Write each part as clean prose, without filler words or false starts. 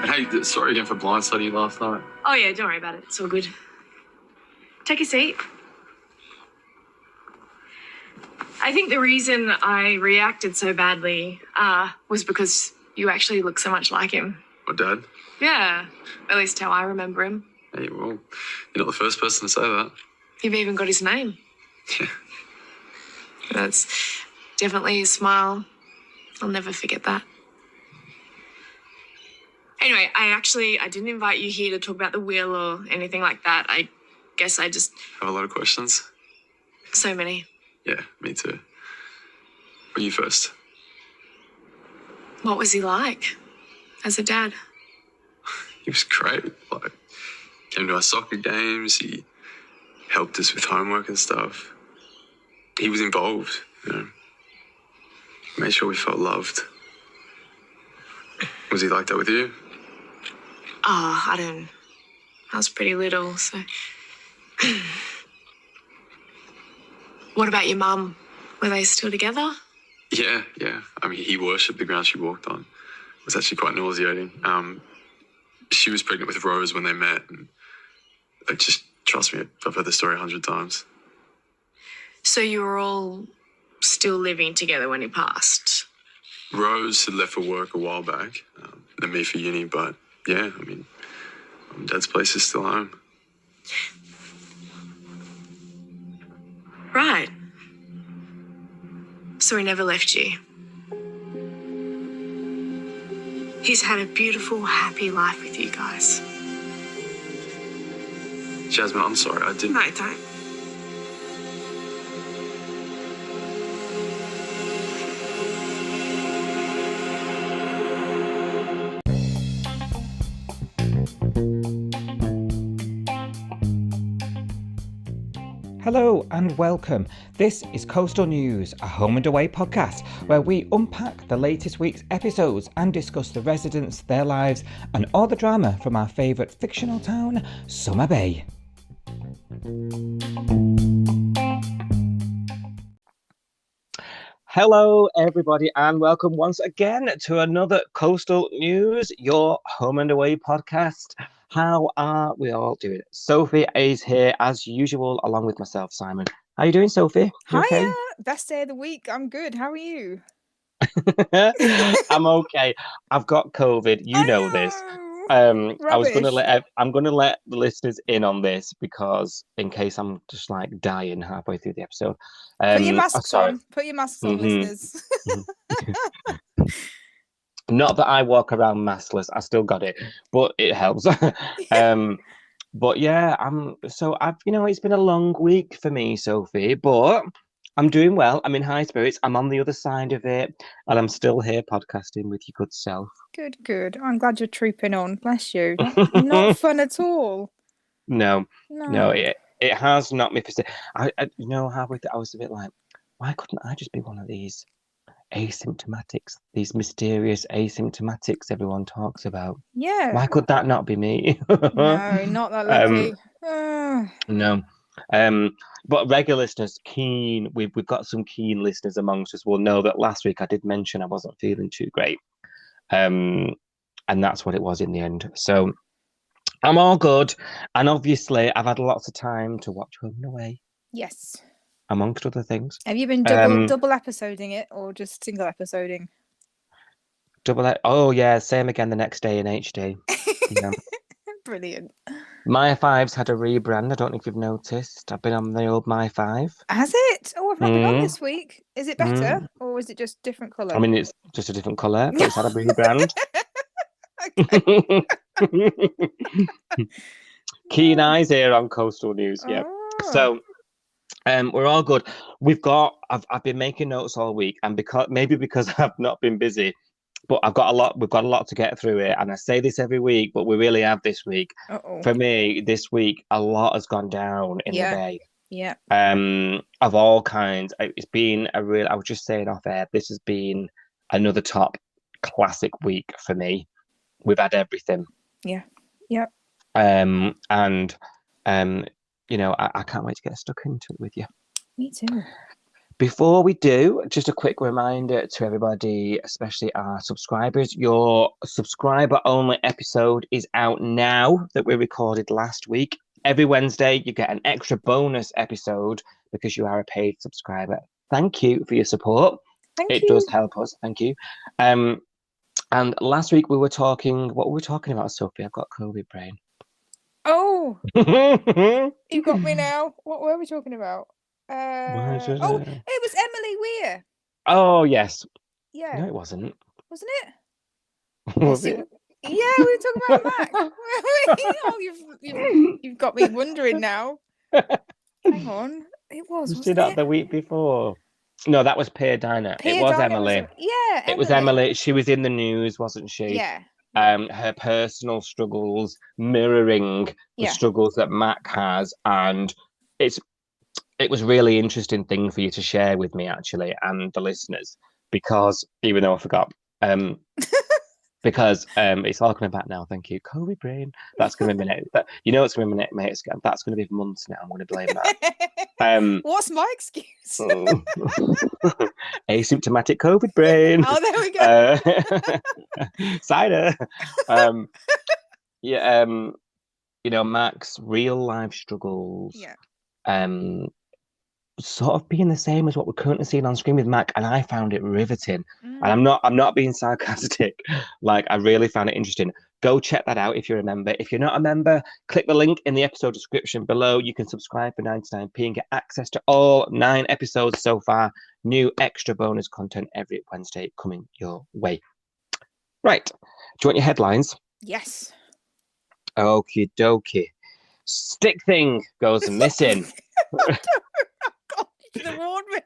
Hey, sorry again for blindsiding you last night. Oh, yeah, don't worry about it. It's all good. Take a seat. I think the reason I reacted so badly was because you actually look so much like him. What, Dad? Yeah, at least how I remember him. Hey, well, you're not the first person to say that. You've even got his name. Yeah. That's definitely his smile. I'll never forget that. Anyway, I didn't invite you here to talk about the will or anything like that. I guess I just... Have a lot of questions? So many. Yeah, me too. But you first. What was he like as a dad? He was great. Like, came to our soccer games. He helped us with homework and stuff. He was involved, you know. Made sure we felt loved. Was he like that with you? Oh, I was pretty little, so... What about your mum? Were they still together? Yeah. I mean, he worshipped the ground she walked on. It was actually quite nauseating. She was pregnant with Rose when they met, and just trust me, I've heard the story 100 times. So you were all still living together when he passed? Rose had left for work a while back, then me for uni, but yeah, I mean, Dad's place is still home. Right. So he never left you. He's had a beautiful, happy life with you guys. Jasmine, I'm sorry, I didn't... No, don't. Hello and welcome. This is Coastal News, a home and away podcast where we unpack the latest week's episodes and discuss the residents, their lives, and all the drama from our favourite fictional town, Summer Bay. Hello everybody and welcome once again to another Coastal News, your home and away podcast. How are we all doing? Sophie is here as usual, along with myself, Simon. How are you doing, Sophie? You Hiya! okay? Best day of the week. I'm good. How are you? I'm okay. I've got COVID. You know this. I'm gonna let the listeners in on this because in case I'm just like dying halfway through the episode. Put your masks on. Put your masks on, Mm-hmm. listeners. Not that I walk around maskless, I still got it, but it helps. But yeah, it's been a long week for me, Sophie, but I'm doing well. I'm in high spirits. I'm on the other side of it, and I'm still here podcasting with your good self. Good. I'm glad you're trooping on. Bless you. Not fun at all. No, it has knocked me for. I was a bit like, why couldn't I just be one of these asymptomatics, these mysterious asymptomatics everyone talks about? Yeah. Why could that not be me? No, not that lucky. No. But regular listeners, we've got some keen listeners amongst us will know that last week I did mention I wasn't feeling too great. And that's what it was in the end. So I'm all good. And obviously I've had lots of time to watch Home and Away. Yes. Amongst other things. Have you been double episoding it or just single episoding? Oh yeah, same again the next day in HD. Yeah. Brilliant. My Five's had a rebrand. I don't know if you've noticed. I've been on the old My Five. Has it? Oh, I've not been on this week. Is it better or is it just different colour? I mean, it's just a different colour, but it's had a rebrand. Keen eyes here on Coastal News. Yeah. Oh. So we're all good. I've been making notes all week, and because I've not been busy, but we've got a lot to get through here. And I say this every week, but we really have this week. Uh-oh. For me, this week a lot has gone down in the Bay. Yeah. Of all kinds. It's been I was just saying off air, this has been another top classic week for me. We've had everything. Yeah. Yep. I can't wait to get stuck into it with you. Me too. Before we do, just a quick reminder to everybody, especially our subscribers, your subscriber-only episode is out now that we recorded last week. Every Wednesday, you get an extra bonus episode because you are a paid subscriber. Thank you for your support. It does help us. Thank you. And last week we were talking, what were we talking about, Sophie? I've got COVID brain. Oh, you got me now. What were we talking about? It was Emily Weir. Oh, yes. Yeah. No, it wasn't. Wasn't it? Was it? Yeah, we were talking about Mac. You've got me wondering now. Hang on. It was, wasn't that it? the week before? No, that was Peer Diner. It was Emily. Yeah, it was Emily. She was in the news, wasn't she? Yeah. Her personal struggles mirroring the struggles that Mac has, and it was really interesting thing for you to share with me, actually, and the listeners, because even though I forgot, because it's all coming back now. Thank you, COVID brain. That's going to be minute. You know, it's going to be minute. That's going to be months now. I'm going to blame that. What's my excuse? Asymptomatic COVID brain. Oh, there we go. Cider. You know, Mac's real life struggles. Yeah. Sort of being the same as what we're currently seeing on screen with Mac, and I found it riveting. And I'm not being sarcastic. Like, I really found it interesting. Go check that out if you're a member. If you're not a member, click the link in the episode description below. You can subscribe for 99p and get access to all 9 episodes so far. New extra bonus content every Wednesday coming your way. Right. Do you want your headlines? Yes. Okie dokie. Stick thing goes missing. God, you should have warned me.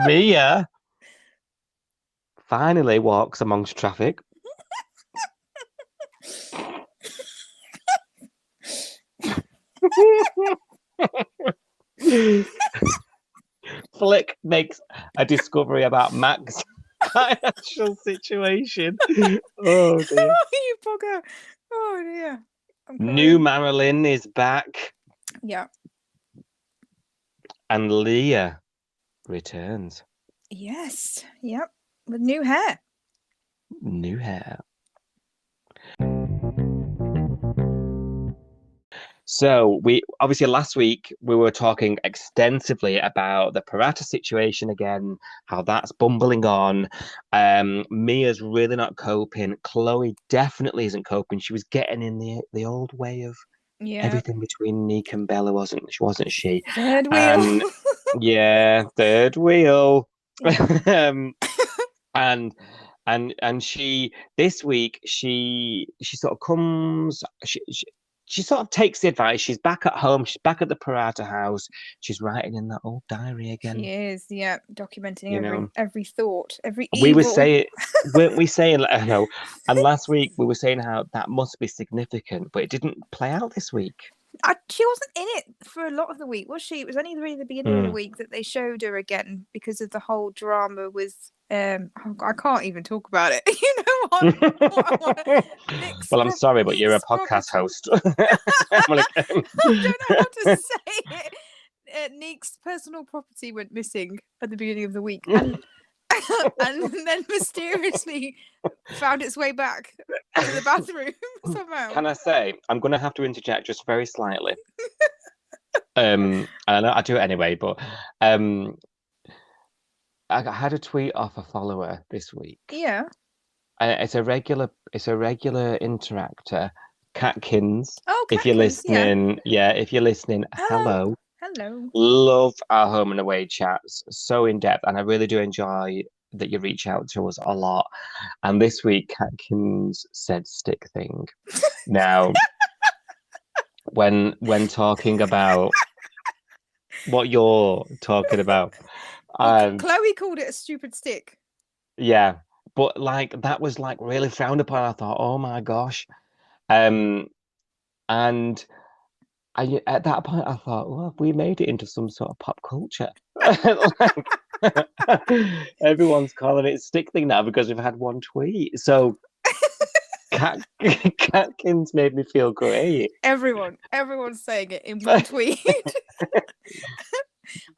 Mia finally walks amongst traffic. Flick makes a discovery about Mac's financial situation. Oh dear. You bugger. Oh dear. New Marilyn is back. Yeah. And Leah returns. Yes. Yep. With new hair. New hair. So we obviously last week we were talking extensively about the Parata situation again, how that's bumbling on. Mia's really not coping. Chloe definitely isn't coping. She was getting in the old way of everything between Nick and Bella, wasn't she? Third wheel. Third wheel. And she this week she sort of comes she sort of takes the advice. She's back at home. She's back at the Parata house. She's writing in that old diary again. She is, documenting every thought, every evil. We were saying, weren't we saying? I know. And last week we were saying how that must be significant, but it didn't play out this week. She wasn't in it for a lot of the week, was she? It was only really the beginning of the week that they showed her again because of the whole drama with. I can't even talk about it. You know what? Well, I'm sorry, but you're a podcast host. I don't know how to say it. Nick's personal property went missing at the beginning of the week, and then mysteriously found its way back to the bathroom somehow. Can I say, I'm going to have to interject just very slightly. And I know I do it anyway, but I had a tweet off a follower this week. Yeah. It's a regular interactor, Catkins. Oh, Catkins, if you're listening, if you're listening, hello. Hello. Love our home and away chats, so in depth, and I really do enjoy that you reach out to us a lot. And this week, Catkins said stick thing. Now, when talking about what you're talking about. Chloe called it a stupid stick. Yeah, but like that was like really frowned upon. I thought, oh my gosh, and at that point I thought, well, we made it into some sort of pop culture. Everyone's calling it stick thing now because we've had one tweet. So Catkins made me feel great. Everyone's saying it in one tweet.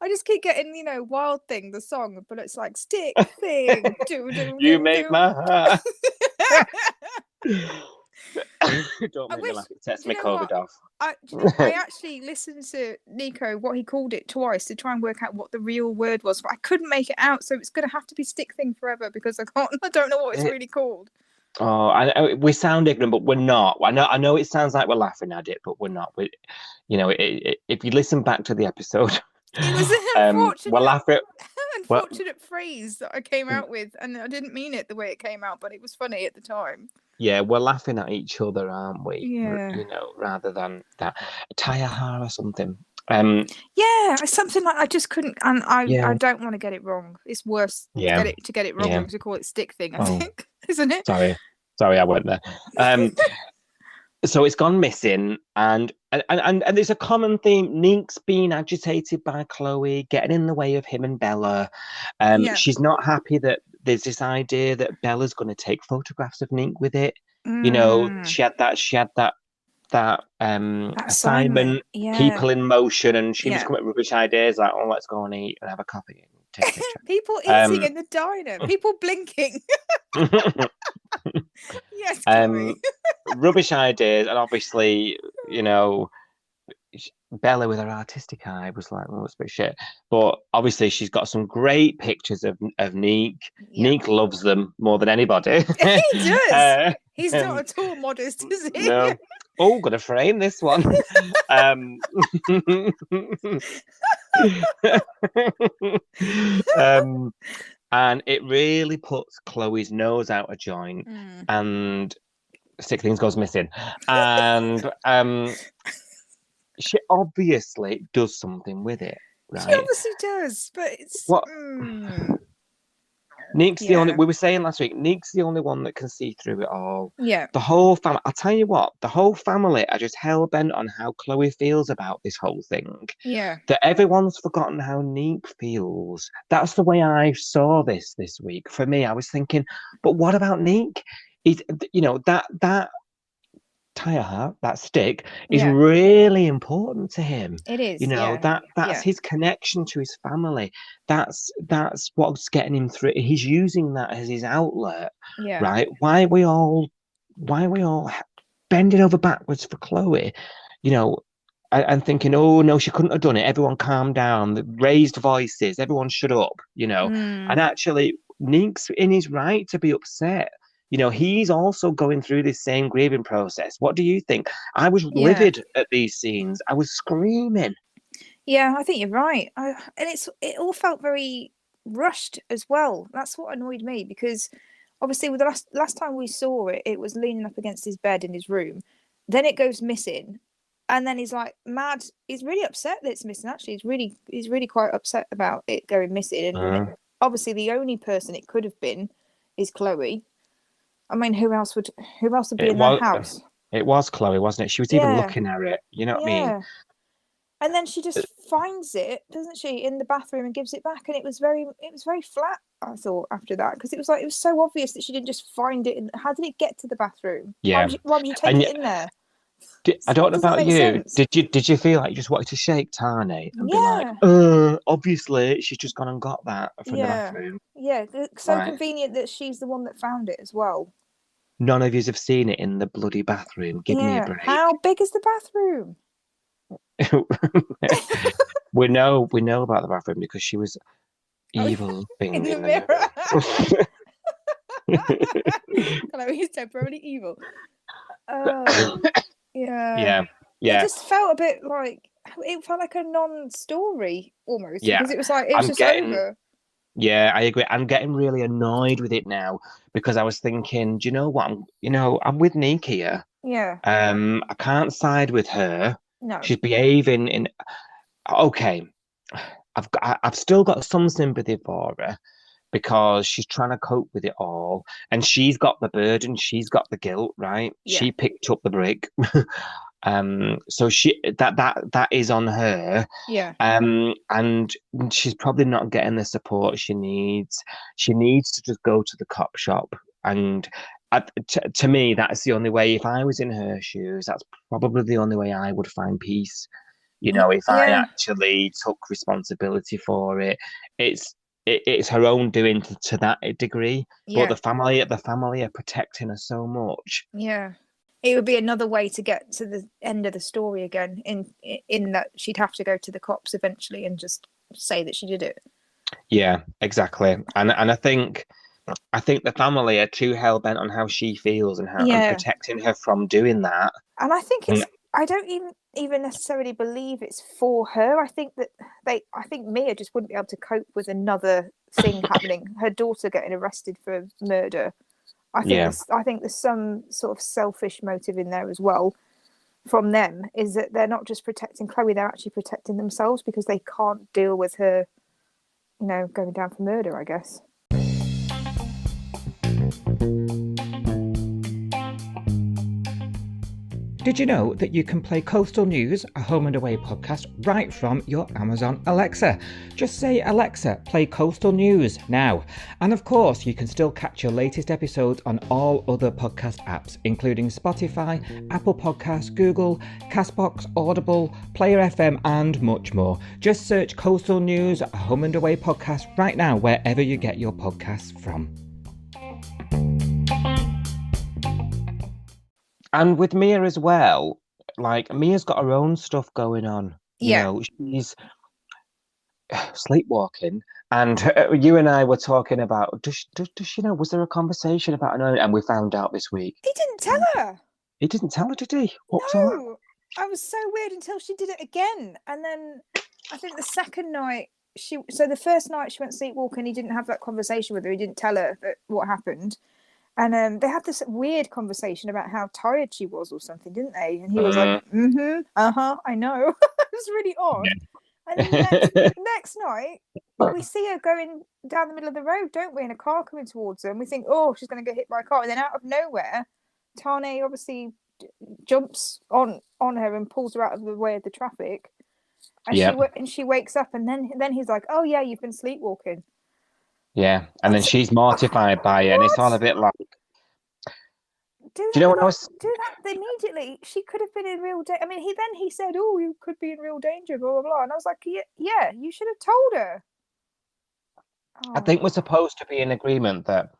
I just keep getting, Wild Thing, the song, but it's like stick thing. Do, do, You do, make do. my heart. Don't I make me wish. laugh. It sets Do me you know COVID what? off. I actually listened to Nico what he called it twice to try and work out what the real word was, but I couldn't make it out. So it's going to have to be stick thing forever because I don't know what it's really called. Oh, we sound ignorant, but we're not. I know it sounds like we're laughing at it, but we're not. If you listen back to the episode, it was an we're laughing. unfortunate phrase that I came out with, and I didn't mean it the way it came out, but it was funny at the time. Yeah, we're laughing at each other, aren't we? Yeah. Rather than that. Tayaha or something. Yeah, something like I just couldn't, and I don't want to get it wrong. It's worse to get it wrong than to call it stick thing. I think, isn't it? Sorry, I went there. So it's gone missing, and there's a common theme. Nick's being agitated by Chloe, getting in the way of him and Bella. She's not happy that there's this idea that Bella's going to take photographs of Nick with it. She had that assignment, people in motion, and she was coming up with rubbish ideas like, oh, let's go and eat and have a coffee and take a picture. People eating in the diner, people blinking. Yes, Chloe. Rubbish ideas, and obviously, Bella with her artistic eye was like, oh, it's a bit shit. But obviously, she's got some great pictures of Nick. Yeah. Nick loves them more than anybody. He does. He's not at all modest, is he? No. Oh, gonna frame this one. And it really puts Chloe's nose out of joint, and Stick Things goes missing, and she obviously does something with it, right? She obviously does, but it's what. Nick's the only. We were saying last week. Nick's the only one that can see through it all. Yeah. The whole family. I'll tell you what. The whole family are just hell bent on how Chloe feels about this whole thing. Yeah. that everyone's forgotten how Nick feels. That's the way I saw this week. For me, I was thinking, but what about Nick? Is that tire, that stick, is really important to him. It is. That's his connection to his family. That's what's getting him through. He's using that as his outlet. Yeah. Right? Why are we all bending over backwards for Chloe? And thinking, oh no, she couldn't have done it. Everyone calm down. The raised voices. Everyone shut up. And actually, Nick's in his right to be upset. He's also going through this same grieving process. What do you think? I was livid at these scenes. I was screaming. Yeah, I think you're right. And it all felt very rushed as well. That's what annoyed me, because obviously with the last time we saw it, it was leaning up against his bed in his room. Then it goes missing, and then he's like mad. He's really upset that it's missing. Actually, he's really quite upset about it going missing. And obviously, the only person it could have been is Chloe. I mean, who else would be in that house? It was Chloe, wasn't it? She was even looking at it. You know what I mean? And then she just finds it, doesn't she, in the bathroom and gives it back. And it was very flat, I thought, after that, because it was so obvious that she didn't just find it. How did it get to the bathroom? Yeah. Why would you take it in there? I don't know about you. Sense. Did you feel like you just wanted to shake Tani and be like, obviously she's just gone and got that from the bathroom? Yeah, so convenient that she's the one that found it as well. None of you have seen it in the bloody bathroom. Give me a break. How big is the bathroom? we know about the bathroom because she was evil thing in the mirror. Chloe's temporarily evil. Yeah. It just felt a bit like a non-story almost. Yeah, because it was like it was just over. Yeah, I agree. I'm getting really annoyed with it now because I was thinking, do you know what? I'm with Nick here. Yeah. I can't side with her. No. She's behaving in. Okay, I've still got some sympathy for her because she's trying to cope with it all, and she's got the burden, she's got the guilt, right? Yeah. She picked up the brick. So that is on her. Yeah. And she's probably not getting the support she needs. She needs to just go to the cop shop. And to me, that's the only way. If I was in her shoes, that's probably the only way I would find peace. You know, if I Yeah. actually took responsibility for it, it's her own doing to that degree. But Yeah. the family are protecting her so much. Yeah. It would be another way to get to the end of the story again, in that she'd have to go to the cops eventually and just say that she did it. Yeah, exactly. And I think the family are too hell bent on how she feels and and protecting her from doing that. And I think I don't even necessarily believe it's for her. I think that I think Mia just wouldn't be able to cope with another thing happening. Her daughter getting arrested for murder. I think there's some sort of selfish motive in there as well from them, is that they're not just protecting Chloe, they're actually protecting themselves because they can't deal with her, going down for murder, I guess. Did you know that you can play Coastal News, a home and away podcast, right from your Amazon Alexa? Just say, Alexa, play Coastal News now. And of course, you can still catch your latest episodes on all other podcast apps, including Spotify, Apple Podcasts, Google, Castbox, Audible, Player FM, and much more. Just search Coastal News, a home and away podcast right now, wherever you get your podcasts from. And with Mia as well, like Mia's got her own stuff going on. You know, she's sleepwalking. And you and I were talking about, does she know, was there a conversation about an and we found out this week. He didn't tell her. He didn't tell her, did he? No, I was so weird until she did it again. And then I think the second night, the first night she went sleepwalking, he didn't have that conversation with her. He didn't tell her what happened. And they had this weird conversation about how tired she was or something, didn't they? And he was like, I know. It was really odd. Yeah. And then the next night, we see her going down the middle of the road, don't we? In a car coming towards her. And we think, oh, she's going to get hit by a car. And then out of nowhere, Tane obviously jumps on her and pulls her out of the way of the traffic. And she wakes up. And then he's like, oh, yeah, you've been sleepwalking. Yeah, and then she's mortified by it, and it's all a bit like. Do you know what I was? Do that immediately. She could have been in real danger. I mean, he said, "Oh, you could be in real danger," blah blah blah, and I was like, "Yeah, you should have told her." Oh. I think we're supposed to be in agreement that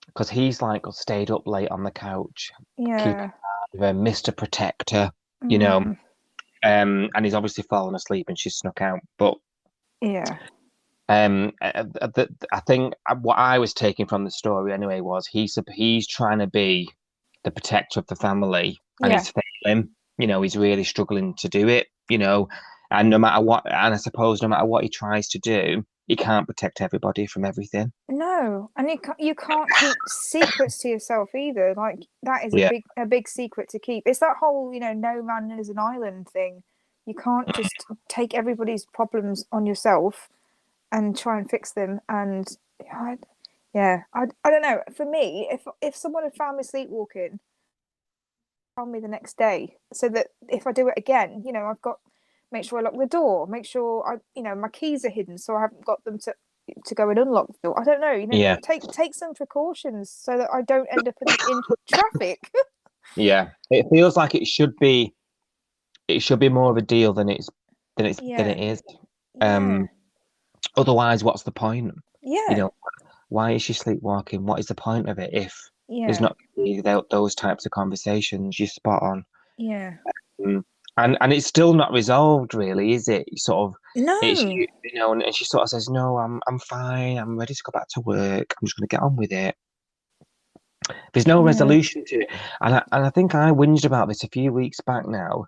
because he's like stayed up late on the couch, keeping Mr. Protector, you know, and he's obviously fallen asleep, and she's snuck out, but yeah. I think what I was taking from the story anyway was he's trying to be the protector of the family, and he's failing. You know, he's really struggling to do it. You know, and no matter what, and I suppose no matter what he tries to do, he can't protect everybody from everything. No, and you can't keep secrets to yourself either. Like that is a big secret to keep. It's that whole no man is an island thing. You can't just take everybody's problems on yourself and try and fix them. And I don't know. For me, if someone had found me sleepwalking, found me the next day, so that if I do it again, I've got make sure I lock the door, make sure my keys are hidden, so I haven't got them to go and unlock the door. I don't know. Take some precautions so that I don't end up in traffic. Yeah, it feels like it should be more of a deal than it is. Otherwise, what's the point? Yeah. Why is she sleepwalking? What is the point of it if there's not those types of conversations? You're spot on. Yeah. And it's still not resolved, really, is it? Sort of. No. And she sort of says, "No, I'm fine. I'm ready to go back to work. I'm just going to get on with it." There's no resolution to it, and I think I whinged about this a few weeks back now.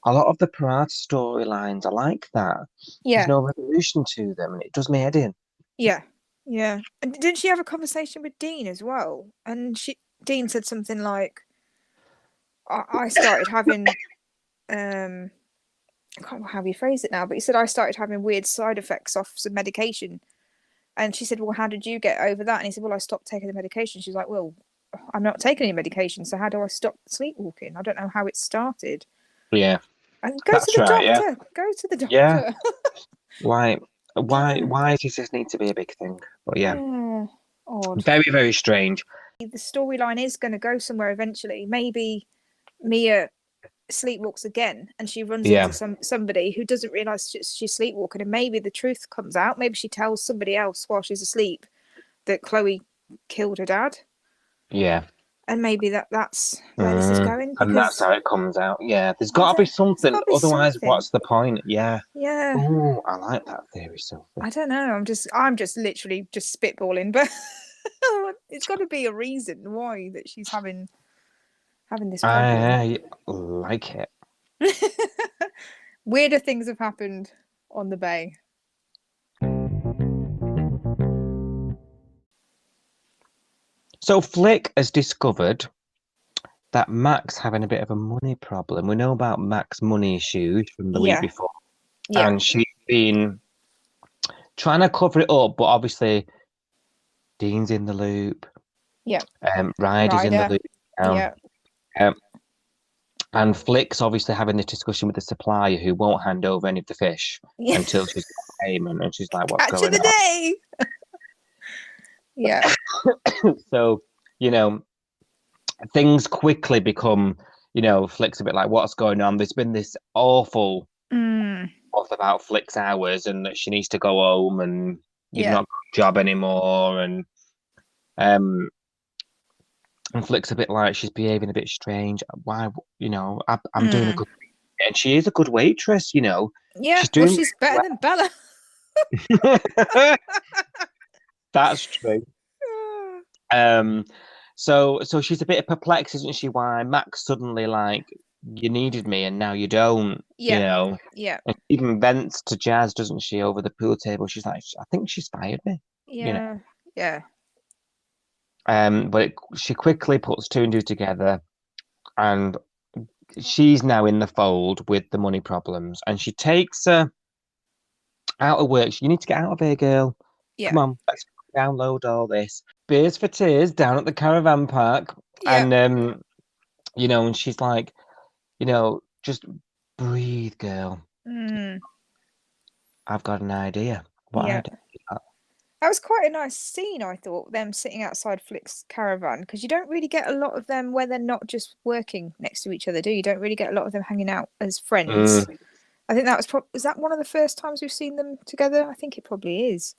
A lot of the Parata storylines are like that. Yeah. There's no resolution to them, and it does me head in. Yeah. Yeah. And didn't she have a conversation with Dean as well? And Dean said something like, I started having, I can't remember how he phrased it now, but he said, I started having weird side effects off some medication. And she said, well, how did you get over that? And he said, well, I stopped taking the medication. She's like, well, I'm not taking any medication, so how do I stop sleepwalking? I don't know how it started. Yeah. And go to the doctor. Yeah. Go to the doctor. Yeah. Why does this need to be a big thing? But odd. Very, very strange. The storyline is going to go somewhere eventually. Maybe Mia sleepwalks again, and she runs Yeah. into somebody who doesn't realize she's sleepwalking, and maybe the truth comes out. Maybe she tells somebody else while she's asleep that Chloe killed her dad, Yeah. and maybe that's where this is going. Because And that's how it comes out. Yeah, there's I got to be don't- something. gotta be Otherwise, something. what's the point? Yeah. Yeah. Oh, I like that theory, Sophie. I don't know. I'm just literally just spitballing, but it's got to be a reason why that she's having this problem. I like it. Weirder things have happened on the bay. So Flick has discovered that Mac's having a bit of a money problem. We know about Mac's money issues from the week before. Yeah. And she's been trying to cover it up, but obviously Dean's in the loop. Yeah. Ryder's in the loop now. Yeah. And Flick's obviously having this discussion with the supplier who won't hand over any of the fish until she's got payment. And she's like, what's going on? Day. Yeah. So, you know, things quickly become, you know, Flick's a bit like, what's going on? There's been this awful stuff about Flick's hours and that she needs to go home and you've not got a job anymore. And Flick's a bit like, she's behaving a bit strange. Why, you know, I'm doing a good, and she is a good waitress, you know. Yeah, she's better than Bella. That's true. So she's a bit perplexed, isn't she? Why Max suddenly like, you needed me and now you don't. You know. Yeah. And she even vents to Jazz, doesn't she, over the pool table? She's like, I think she's fired me. Yeah. You know? Yeah. But she quickly puts two and two together, and she's now in the fold with the money problems, and she takes her out of work. You need to get out of here, girl. Yeah. Come on, let's download all this. Beers for Tears down at the caravan park. Yeah. And, you know, and she's like, you know, just breathe, girl. I've got an idea. What idea? That was quite a nice scene, I thought, them sitting outside Flick's caravan, because you don't really get a lot of them where they're not just working next to each other, do you? You don't really get a lot of them hanging out as friends. I think that was is that one of the first times we've seen them together? I think it probably is.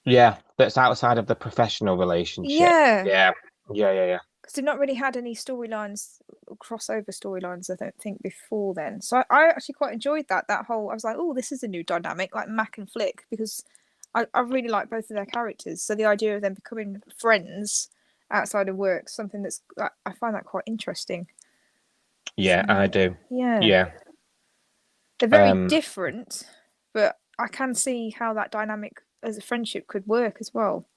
Yeah, that's outside of the professional relationship. Yeah. Because they've not really had any storylines, crossover storylines, I don't think, before then. So I actually quite enjoyed that whole, I was like, oh, this is a new dynamic, like Mac and Flick, because I really like both of their characters. So the idea of them becoming friends outside of work, something that's, I find that quite interesting. Yeah, so, I do. Yeah. They're very different, but I can see how that dynamic as a friendship could work as well.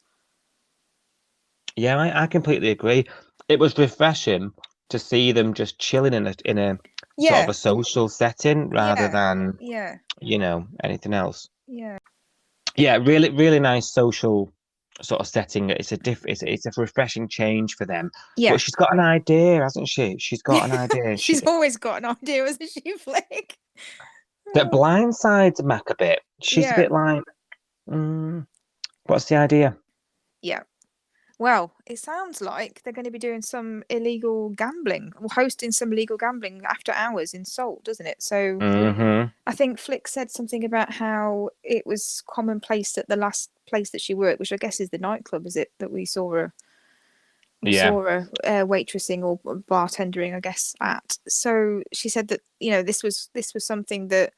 Yeah, I completely agree. It was refreshing to see them just chilling in a sort of a social setting rather than you know, anything else. Yeah, really, really nice social sort of setting. It's a refreshing change for them. Yeah, but she's got an idea, hasn't she? She's got an idea. She's always got an idea, hasn't she, Flick? That blindsides Mac a bit. She's a bit like, what's the idea? Yeah. Well, it sounds like they're going to be doing some illegal gambling, or hosting some illegal gambling after hours in Seoul, doesn't it? So I think Flick said something about how it was commonplace at the last place that she worked, which I guess is the nightclub, is it, that we saw her waitressing or bartendering, I guess, at. So she said that, you know, this was something that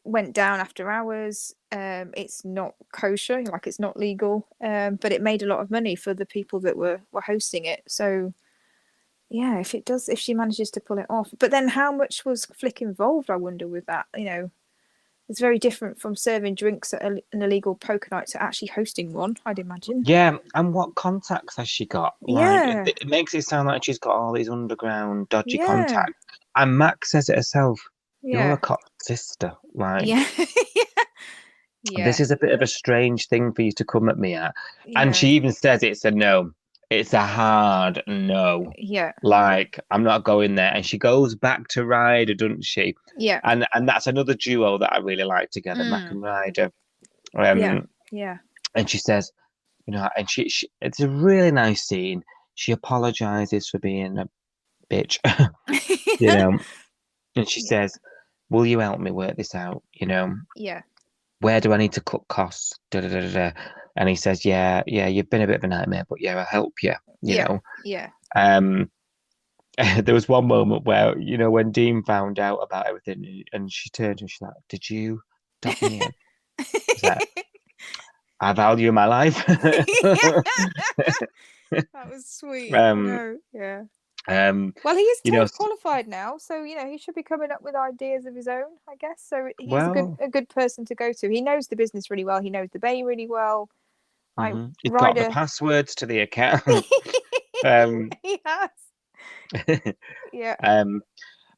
went down after hours. It's not kosher, like it's not legal, but it made a lot of money for the people that were hosting it. So yeah, if she manages to pull it off. But then how much was Flick involved, I wonder, with that? You know, it's very different from serving drinks at an illegal poker night to actually hosting one, I'd imagine. Yeah, and what contacts has she got? Like, it makes it sound like she's got all these underground dodgy contacts. And Max says it herself. You're a cop sister, like. This is a bit of a strange thing for you to come at me at. And she even says it's a no. It's a hard no. Yeah. Like, I'm not going there. And she goes back to Ryder, doesn't she? Yeah. And that's another duo that I really like together, Mac and Ryder. Yeah. And she says, you know, and she it's a really nice scene. She apologizes for being a bitch. you know. And she Yeah. says, will you help me work this out? You know, Yeah. where do I need to cut costs? Da, da, da, da, da. And he says, yeah, you've been a bit of a nightmare, but yeah, I'll help you, you know. Yeah. There was one moment where, you know, when Dean found out about everything and she turned and she's like, did you dot me in? He's like, I value my life. That was sweet. um, Yeah. um, Well, he is you know, TAFE qualified now, so he should be coming up with ideas of his own, I guess. So he's well, a good person to go to. He knows the business really well. He knows the Bay really well. Like he's got the Ryder, passwords to the account. um, he has. Yeah.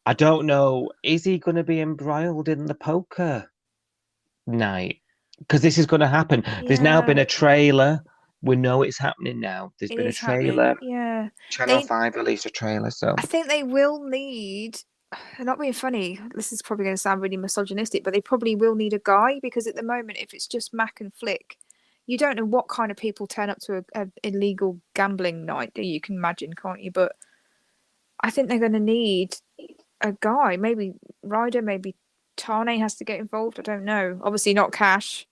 I don't know. Is he going to be embroiled in the poker night? Because this is going to happen. There's now been Yeah. a trailer. We know it's happening now. There's It been a is happening. trailer. Yeah. Channel 5 released a trailer, so I think they will need. Not being funny, this is probably going to sound really misogynistic, but they probably will need a guy because at the moment, if it's just Mac and Flick, you don't know what kind of people turn up to a illegal gambling night. You can imagine, can't you? But I think they're going to need a guy. Maybe Ryder, maybe Tane has to get involved. I don't know. Obviously not Cash,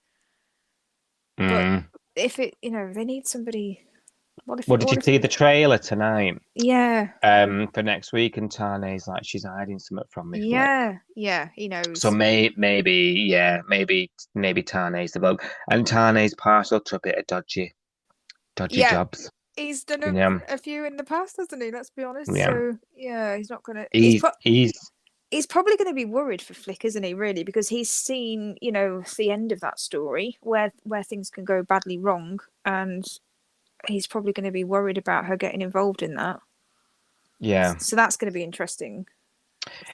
but if it, they need somebody. Did you see the trailer tonight? Yeah. For next week, and Tane's like she's hiding something from me. Yeah, he knows. So maybe Tane's the bloke, and Tane's parcel to a bit of dodgy jobs. He's done a few in the past, hasn't he? Let's be honest. Yeah. So he's not gonna. He's probably going to be worried for Flick, isn't he? Really, because he's seen, the end of that story where things can go badly wrong, and he's probably going to be worried about her getting involved in that. Yeah. So that's going to be interesting.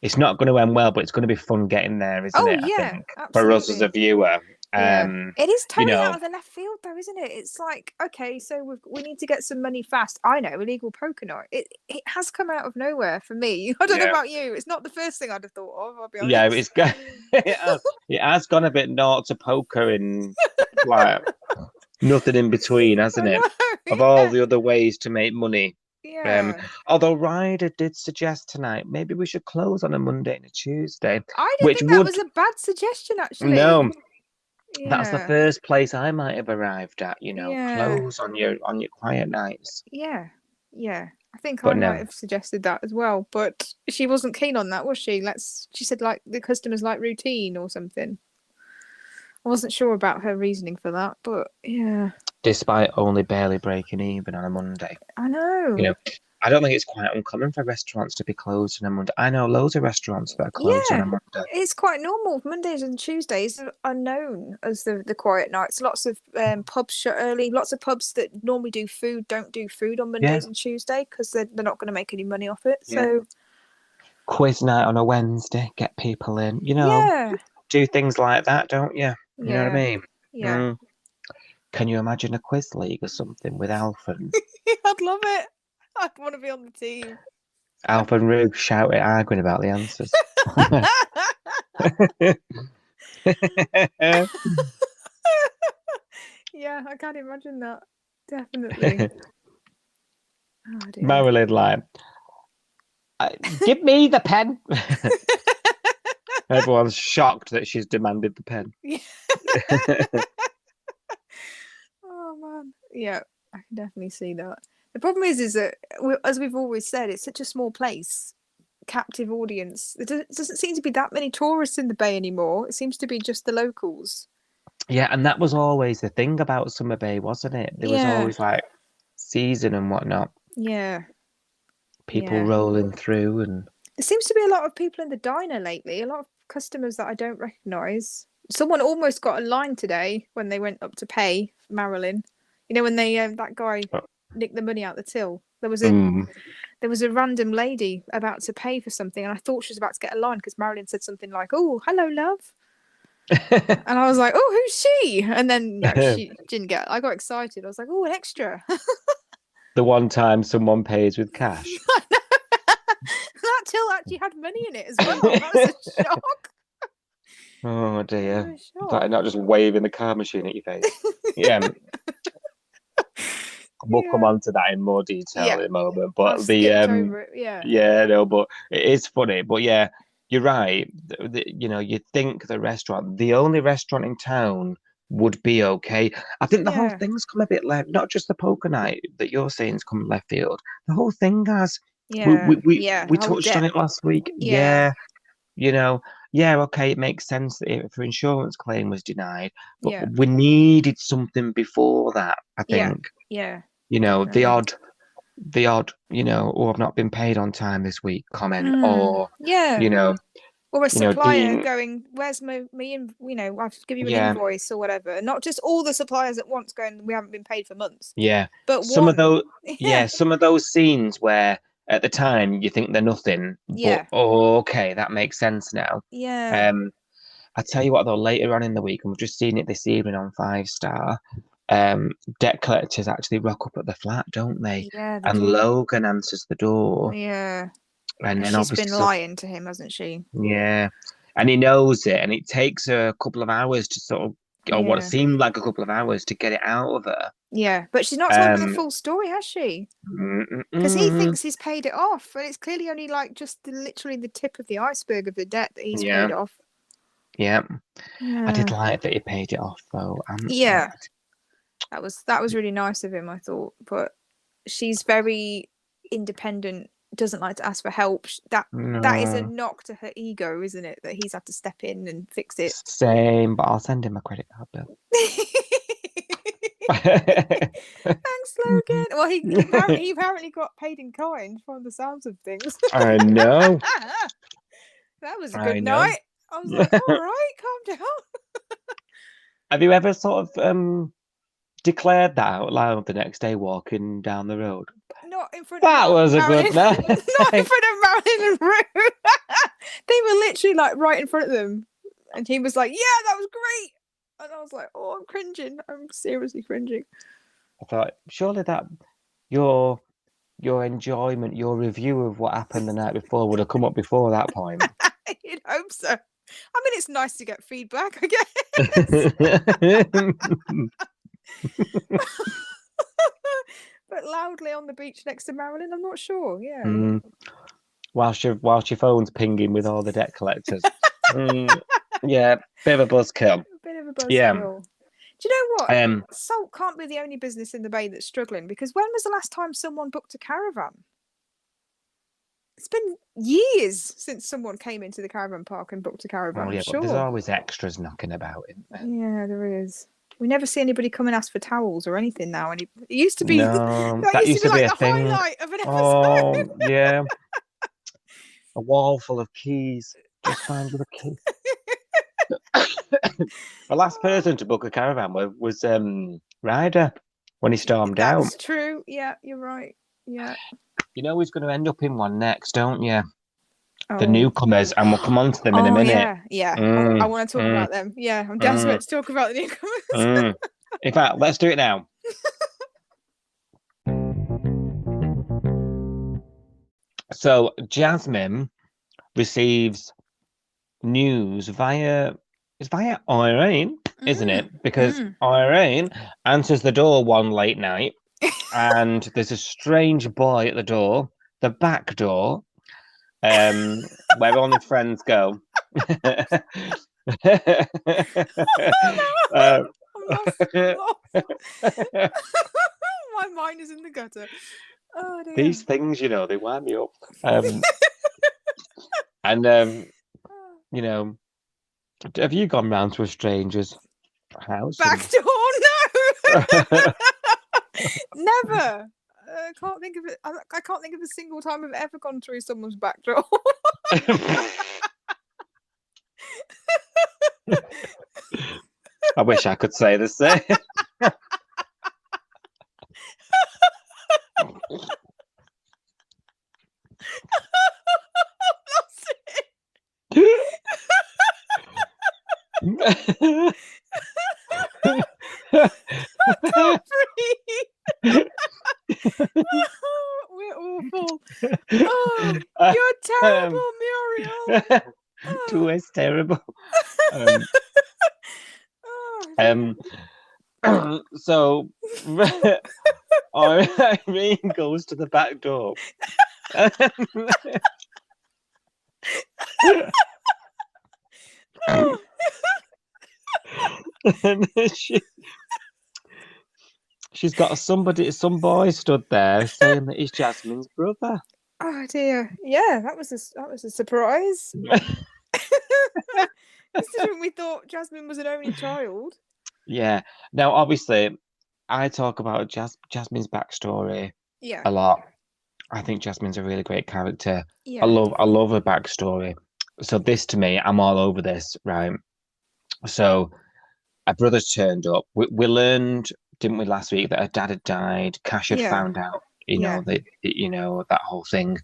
It's not going to end well, but it's going to be fun getting there, isn't it? Yeah, I think absolutely. for us as a viewer. It is totally out of the left field, though, isn't it? It's like, okay, so we need to get some money fast. I know, illegal poker night. It has come out of nowhere for me. I don't know about you. It's not the first thing I'd have thought of. I'll be honest. Yeah, it has gone a bit naught to poker and like nothing in between, hasn't it? Of all the other ways to make money. Yeah. Although Ryder did suggest tonight maybe we should close on a Monday and a Tuesday. I didn't think that was a bad suggestion, actually. No. That's the first place I might have arrived at, close on your quiet nights. Yeah. I think I might have suggested that as well, but she wasn't keen on that, was she? She said like the customers like routine or something. I wasn't sure about her reasoning for that, but yeah. Despite only barely breaking even on a Monday. I know. I don't think it's quite uncommon for restaurants to be closed on a Monday. I know loads of restaurants that are closed on a Monday. It's quite normal. Mondays and Tuesdays are known as the quiet nights. Lots of pubs shut early. Lots of pubs that normally do food don't do food on Mondays and Tuesday because they're not going to make any money off it. So quiz night on a Wednesday, get people in. Do things like that, don't you? You know what I mean? Yeah. Can you imagine a quiz league or something with Alf and... I'd love it. I'd want to be on the team. Alf and Roo arguing about the answers. Yeah, I can't imagine that. Definitely. Marilyn, like, give me the pen. Everyone's shocked that she's demanded the pen. Oh man, yeah, I can definitely see that. The problem is that, as we've always said, it's such a small place, captive audience. There doesn't seem to be that many tourists in the Bay anymore. It seems to be just the locals. Yeah, and that was always the thing about Summer Bay, wasn't it? There was always like season and whatnot. Yeah. People rolling through, and there seems to be a lot of people in the diner lately. A lot of customers that I don't recognise. Someone almost got a line today when they went up to pay for Marilyn. When they that guy nicked the money out the till. There was a random lady about to pay for something, and I thought she was about to get a line because Marilyn said something like, "Oh, hello, love," and I was like, "Oh, who's she?" And then she didn't get. I got excited. I was like, "Oh, an extra." The one time someone pays with cash. That till actually had money in it as well. That was a shock. Oh dear! Like not just waving the card machine at your face. Yeah. We'll come Yeah. on to that in more detail Yeah. in a moment. I've But skipped over it. Yeah. yeah, no, but it is funny. But yeah, you're right. You know, you'd think the restaurant, the only restaurant in town, would be okay. I think the whole Yeah. thing's come a bit left. Not just the poker night that you're saying's come left field. The whole thing has. Yeah. We Yeah. we The whole touched on debt. it last week. Yeah. Yeah, you know, yeah, okay, it makes sense that if her insurance claim was denied, but Yeah. we needed something before that. I Yeah. think. Yeah. You know, Definitely. the odd, you know, or I've not been paid on time this week comment, Mm. or Yeah. you know, Or a supplier Dean, going, "Where's my I have to give you an yeah, invoice or whatever." Not just all the suppliers at once going, "We haven't been paid for months," yeah. but Some of one. those, Yeah. some of those scenes where at the time you think they're nothing, but Yeah. okay, that makes sense now. Yeah. I tell you what though, later on in the week, and we've just seen it this evening on 5 Star, debt collectors actually rock up at the flat, don't they? Yeah. They And do. Logan answers the door, Yeah. and then She's been obviously, lying to him, hasn't she? yeah, and he knows it, and it takes her a couple of hours to sort of, or what Yeah. seemed like a couple of hours to get it out of her. Yeah. But she's not told him the full story, has she? Because he thinks he's paid it off, and it's clearly only like just literally the tip of the iceberg of the debt that he's Yeah. paid off. Yeah, I did Yeah. like that he paid it off though. Yeah. That was really nice of him, I thought. But she's very independent, doesn't like to ask for help. That is a No, knock to her ego, isn't it? That he's had to step in and fix it. same, but I'll send him a credit card bill. Thanks, Logan. Well, he apparently got paid in kind from the sounds of things. I know. That was a I good know. night. I was like, all right, calm down. Have you ever sort of declared that out loud the next day walking down the road? Not in front That of was a Marilyn. good night. Not in front of Marilyn and Rue. They were literally like right in front of them. And he was like, yeah, that was great. And I was like, oh, I'm cringing. I'm seriously cringing. I thought, surely that your enjoyment, your review of what happened the night before would have come up before that point. You'd hope so. I mean, it's nice to get feedback, I guess. But loudly on the beach next to Marilyn, I'm not sure. Yeah. Whilst your phone's pinging with all the debt collectors. Yeah, bit of a buzzkill. Bit of a buzzkill. Yeah. Do you know what? Salt can't be the only business in the Bay that's struggling, because when was the last time someone booked a caravan? It's been years since someone came into the caravan park and booked a caravan. Oh yeah, sure. but there's always extras knocking about, isn't there? Yeah, there is. We never see anybody come and ask for towels or anything now. And it used to be that used to be like a the thing. highlight of an episode. Oh yeah, a wall full of keys. Just find you a key. The last person to book a caravan was Ryder when he stormed out. That's true. Yeah, you're right. Yeah. You know who's going to end up in one next, don't you? Oh. The newcomers, and we'll come on to them in a minute. Yeah. I want to talk about them. Yeah, I'm desperate to talk about the newcomers. In fact, let's do it now. So Jasmine receives news via Irene, isn't it? Because Irene answers the door one late night, and there's a strange boy at the door, the back door, where only friends go. My mind is in the gutter. Oh, dear. These things, they wind me up. And you know, have you gone round to a stranger's house? Back door? No. Never. I can't think of it. I can't think of a single time I've ever gone through someone's back door. I wish I could say the same. I can't breathe. We're awful. Oh, you're terrible, Muriel. Too is terrible. So Irene goes to the back door. And she's got some boy stood there saying that he's Jasmine's brother. Oh dear. Yeah, that was a surprise. Considering we thought Jasmine was an only child. Yeah. Now, obviously, I talk about Jasmine's backstory a lot. I think Jasmine's a really great character. Yeah. I love her backstory. So this, to me, I'm all over this, right? So her brothers turned up. We learned, didn't we, last week, that her dad had died. Cash had found out, that whole thing.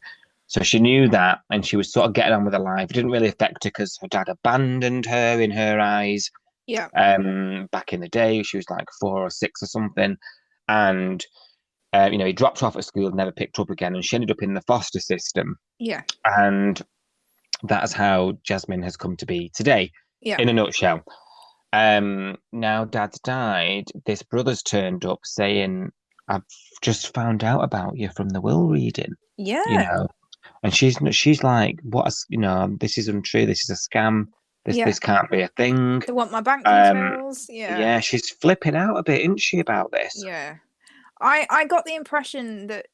So she knew that, and she was sort of getting on with her life. It didn't really affect her because her dad abandoned her in her eyes. Yeah. Back in the day, she was like 4 or 6 or something, and he dropped her off at school, never picked her up again, and she ended up in the foster system. Yeah. And that's how Jasmine has come to be today. Yeah. In a nutshell. Now Dad's died. This brother's turned up saying, "I've just found out about you from the will reading." Yeah. And she's like, "What? This is untrue. This is a scam. This can't be a thing. They want my bank details." Yeah, she's flipping out a bit, isn't she, about this? Yeah. I got the impression that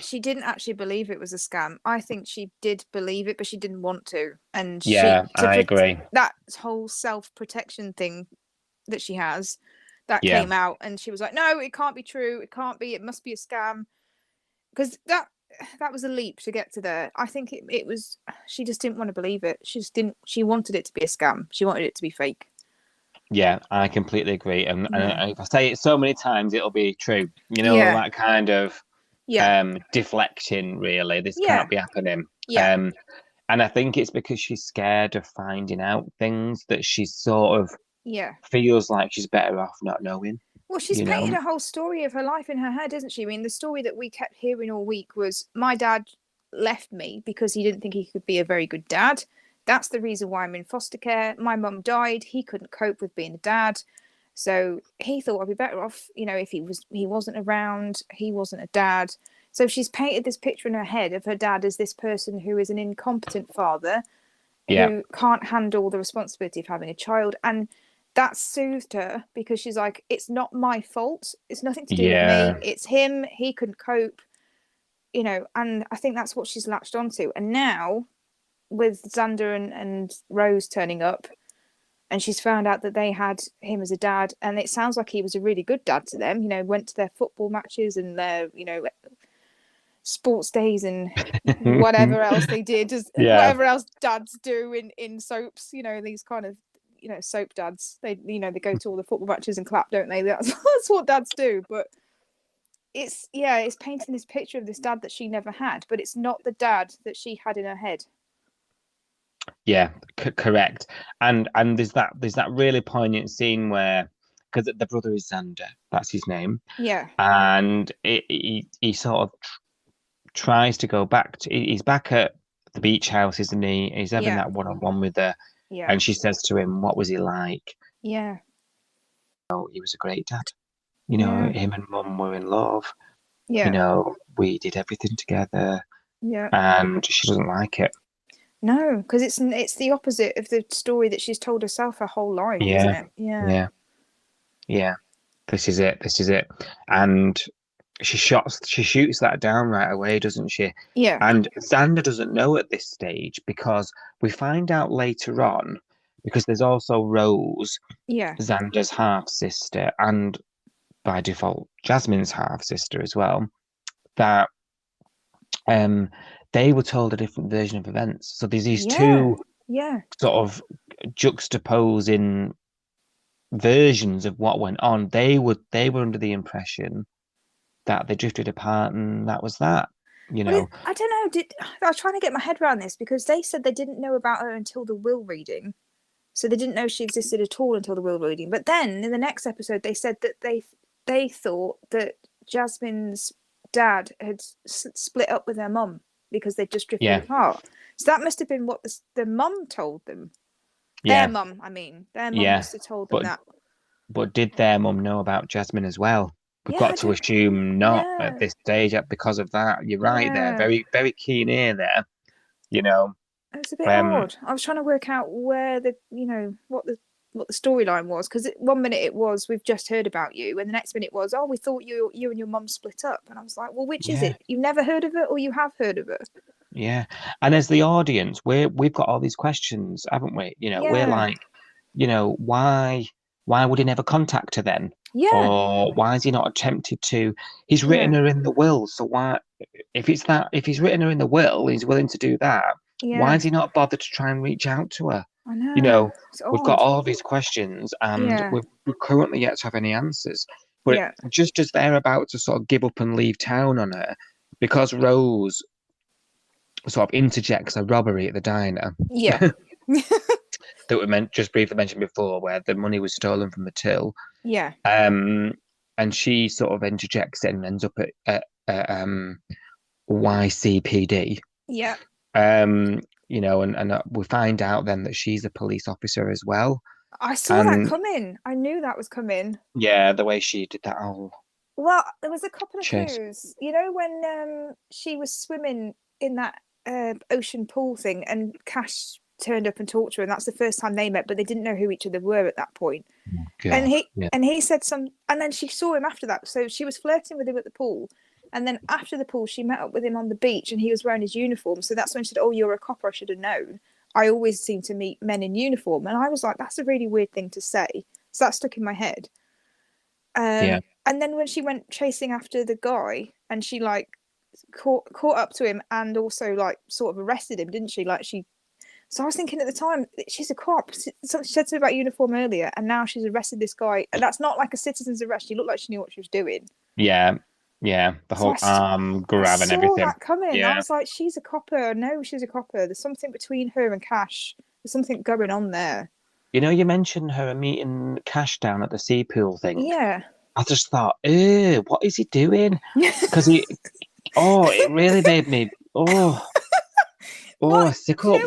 she didn't actually believe it was a scam. I think she did believe it, but she didn't want to. And I agree. That whole self-protection thing that she has, that came out, and she was like, "No, it can't be true. It can't be. It must be a scam." Because that was a leap to get to there. I think it was. She just didn't want to believe it. She just didn't. She wanted it to be a scam. She wanted it to be fake. Yeah, I completely agree. And if I say it so many times, it'll be true. That kind of deflecting, really. This can't be happening. And I think it's because she's scared of finding out things that she sort of feels like she's better off not knowing. Well, she's painted a whole story of her life in her head, isn't she? I mean, the story that we kept hearing all week was, my dad left me because he didn't think he could be a very good dad. That's the reason why I'm in foster care. My mum died. He couldn't cope with being a dad. So he thought I'd be better off, if he wasn't around, he wasn't a dad. So she's painted this picture in her head of her dad as this person who is an incompetent father who can't handle the responsibility of having a child. And that soothed her, because she's like, it's not my fault. It's nothing to do with me. It's him. He couldn't cope, and I think that's what she's latched onto. And now, with Xander and Rose turning up, and she's found out that they had him as a dad, and it sounds like he was a really good dad to them. Went to their football matches and their, sports days and whatever else they did, whatever else dads do in soaps. These kind of soap dads. They they go to all the football matches and clap, don't they? That's what dads do. But it's painting this picture of this dad that she never had, but it's not the dad that she had in her head. Yeah, correct. And there's that really poignant scene where, because the brother is Xander, that's his name. Yeah. And he sort of tries to go back to. He's back at the beach house, isn't he? He's having that one-on-one with her. Yeah. And she says to him, "What was he like?" Yeah. Oh, he was a great dad. Him and Mum were in love. Yeah. We did everything together. Yeah. And she doesn't like it. No, because it's the opposite of the story that she's told herself her whole life, isn't it? Yeah. This is it. And she shoots that down right away, doesn't she? Yeah. And Xander doesn't know at this stage, because we find out later on, because there's also Rose, Xander's half sister, and by default Jasmine's half sister as well, that they were told a different version of events. So there's these two sort of juxtaposing versions of what went on. They were under the impression that they drifted apart, and that was that. Well, I don't know. I was trying to get my head around this, because they said they didn't know about her until the will reading, so they didn't know she existed at all until the will reading. But then in the next episode, they said that they thought that Jasmine's dad had split up with her mum because they just drifted apart. So that must have been what the mum told them. Their mum, I mean, their mum must have told them that. But did their mum know about Jasmine as well? we've Yeah, got I to did- assume not yeah. at this stage because of that. You're right there. Yeah. Very, very keen ear there. You know, It was a bit um, odd. I was trying to work out where what the storyline was, because one minute it was we've just heard about you, and the next minute was, oh, we thought you and your mum split up, and I was like, well, which is yeah, it? You've never heard of it, or you have heard of it? yeah. And as the audience, we've got all these questions, haven't we? You know, we're Yeah. like, you know, why would he never contact her then? Yeah. Or why is he not attempted to? He's written Yeah. her in the will, so why? If he's written her in the will, he's willing to do that. Why Yeah. has he not bothered to try and reach out to her? I know. You know, It's we've got odd. all these questions, and Yeah. we're currently yet to have any answers. But Yeah. just as they're about to sort of give up and leave town on her, because Rose sort of interjects a robbery at the diner Yeah. that we just briefly mentioned before, where the money was stolen from the till. Yeah. And she sort of interjects it and ends up at YCPD. Yeah. You know, and we find out then that she's a police officer as well. I saw that And coming. I knew that was coming. yeah, the way she did that whole Well, there was a couple of chase. clues. You know, when she was swimming in that ocean pool thing, and Cash turned up and talked to her, and that's the first time they met, but they didn't know who each other were at that point. God, And he said and then she saw him after that. So she was flirting with him at the pool, and then after the pool, she met up with him on the beach, and he was wearing his uniform. So that's when she said, "Oh, you're a copper. I should have known. I always seem to meet men in uniform." And I was like, "That's a really weird thing to say." So that stuck in my head. Yeah. And then when she went chasing after the guy, and she like caught up to him, and also like sort of arrested him, didn't she? Like she. So I was thinking at the time, she's a cop. She said something about uniform earlier, and now she's arrested this guy, and that's not like a citizen's arrest. She looked like she knew what she was doing. Yeah, the whole arm grab and everything. I saw that coming. Yeah. I was like, she's a copper. No, she's a copper. There's something between her and Cash. There's something going on there. You know, you mentioned her meeting Cash down at the sea pool thing. Yeah. I just thought, ew, what is he doing? Because it really made me, sick up.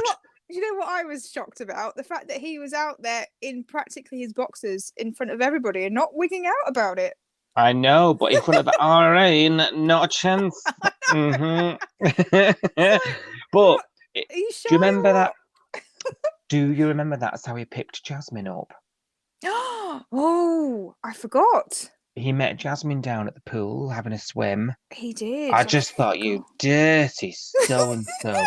Do you know what I was shocked about? The fact that he was out there in practically his boxers in front of everybody and not wigging out about it. I know, but in front of the RA, not a chance. But Are you do you remember that? Do you remember that's how he picked Jasmine up? Oh, I forgot. He met Jasmine down at the pool having a swim. He did. I just thought, you dirty so-and-so.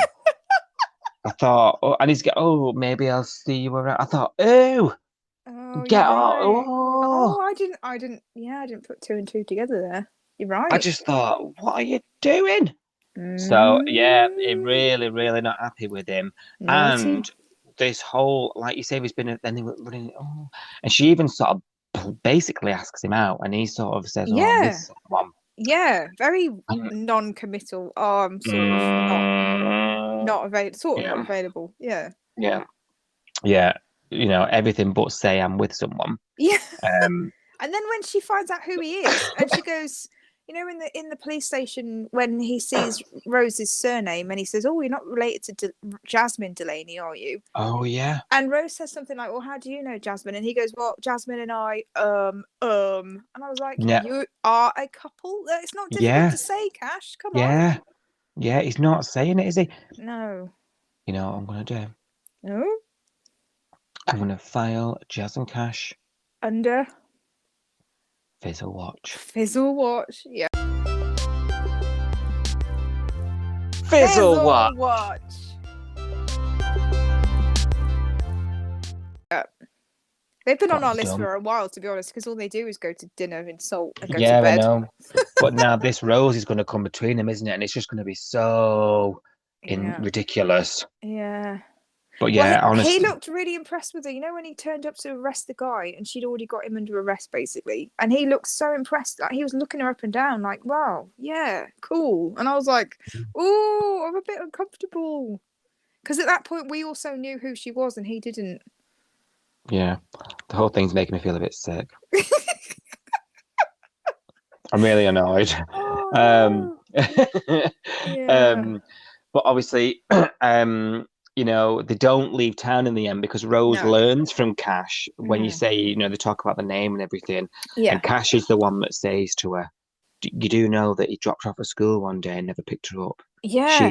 I thought, and he's got, maybe I'll see you around. I thought, get out. I didn't put two and two together there. You're right. I just thought, what are you doing? So, yeah, really, really not happy with him. Naughty. And this whole, like you say, he's been, then they were running, and she even sort of basically asks him out, and he sort of says, this one. Yeah, very non-committal. I'm sort of not available. Not available. Yeah. Yeah. Yeah. You know, everything but say I'm with someone. Yeah. And then when she finds out who he is, and she goes, you know, in the police station when he sees Rose's surname, and he says, "Oh, you're not related to Jasmine Delaney, are you?" Oh yeah. And Rose says something like, "Well, how do you know Jasmine?" And he goes, "Well, Jasmine and I, And I was like, "You are a couple? It's not difficult to say, Cash. Come on." Yeah. He's not saying it, is he? No. You know what I'm gonna do? No. I'm gonna file Jazz and Cash Under Fizzle Watch. Fizzle Watch. Yeah. Fizzle Watch. Yeah. They've been on our list for a while, to be honest, because all they do is go to dinner, insult, and go to bed. I know. But now this Rose is going to come between them, isn't it? And it's just going to be so ridiculous. Yeah. But yeah, honestly, he looked really impressed with her. You know, when he turned up to arrest the guy, and she'd already got him under arrest, basically, and he looked so impressed. Like he was looking her up and down, like, "Wow, yeah, cool." And I was like, "Oh, I'm a bit uncomfortable," because at that point we also knew who she was, and he didn't. Yeah, the whole thing's making me feel a bit sick. I'm really annoyed. Oh, But obviously, you know, they don't leave town in the end because Rose No. learns from Cash when you Mm. say, you know, they talk about the name and everything. Yeah. And Cash is the one that says to her, you do know that he dropped her off at school one day and never picked her up. Yeah.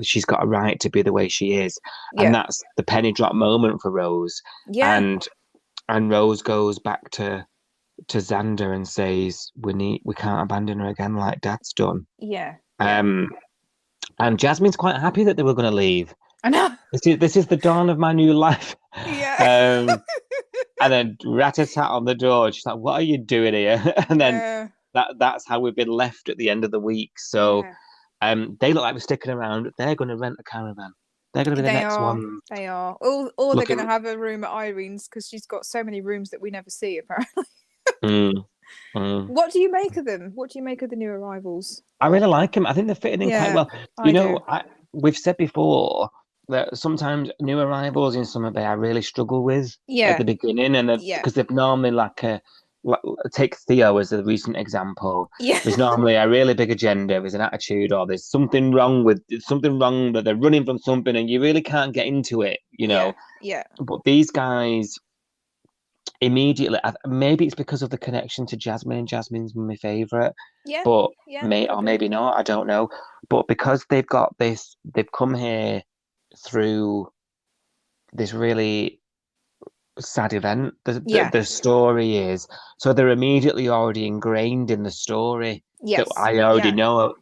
She's got a right to be the way she is. Yeah. And that's the penny drop moment for Rose. Yeah. And Rose goes back to Xander and says, we can't abandon her again like Dad's done. Yeah. And Jasmine's quite happy that they were going to leave. I know. This is the dawn of my new life. Yeah. And then rat-a-tat on the door. She's like, "What are you doing here?" And then that's how we've been left at the end of the week. So, they look like they're sticking around. They're going to rent a caravan. They're going to be the next one. They are. Or they're going to have a room at Irene's because she's got so many rooms that we never see, apparently. What do you make of them? What do you make of the new arrivals? I really like them. I think they're fitting in quite well. We've said before that sometimes new arrivals in Summer Bay I really struggle with at the beginning, and because they've normally take Theo as a recent example. Yeah. There's normally a really big agenda, there's an attitude, or there's something wrong that they're running from something, and you really can't get into it, you know. Yeah. But these guys immediately, maybe it's because of the connection to Jasmine, and Jasmine's my favourite. Yeah. But or maybe not, I don't know. But because they've got this, they've come here through this really sad event. The story is, so they're immediately already ingrained in the story that I already know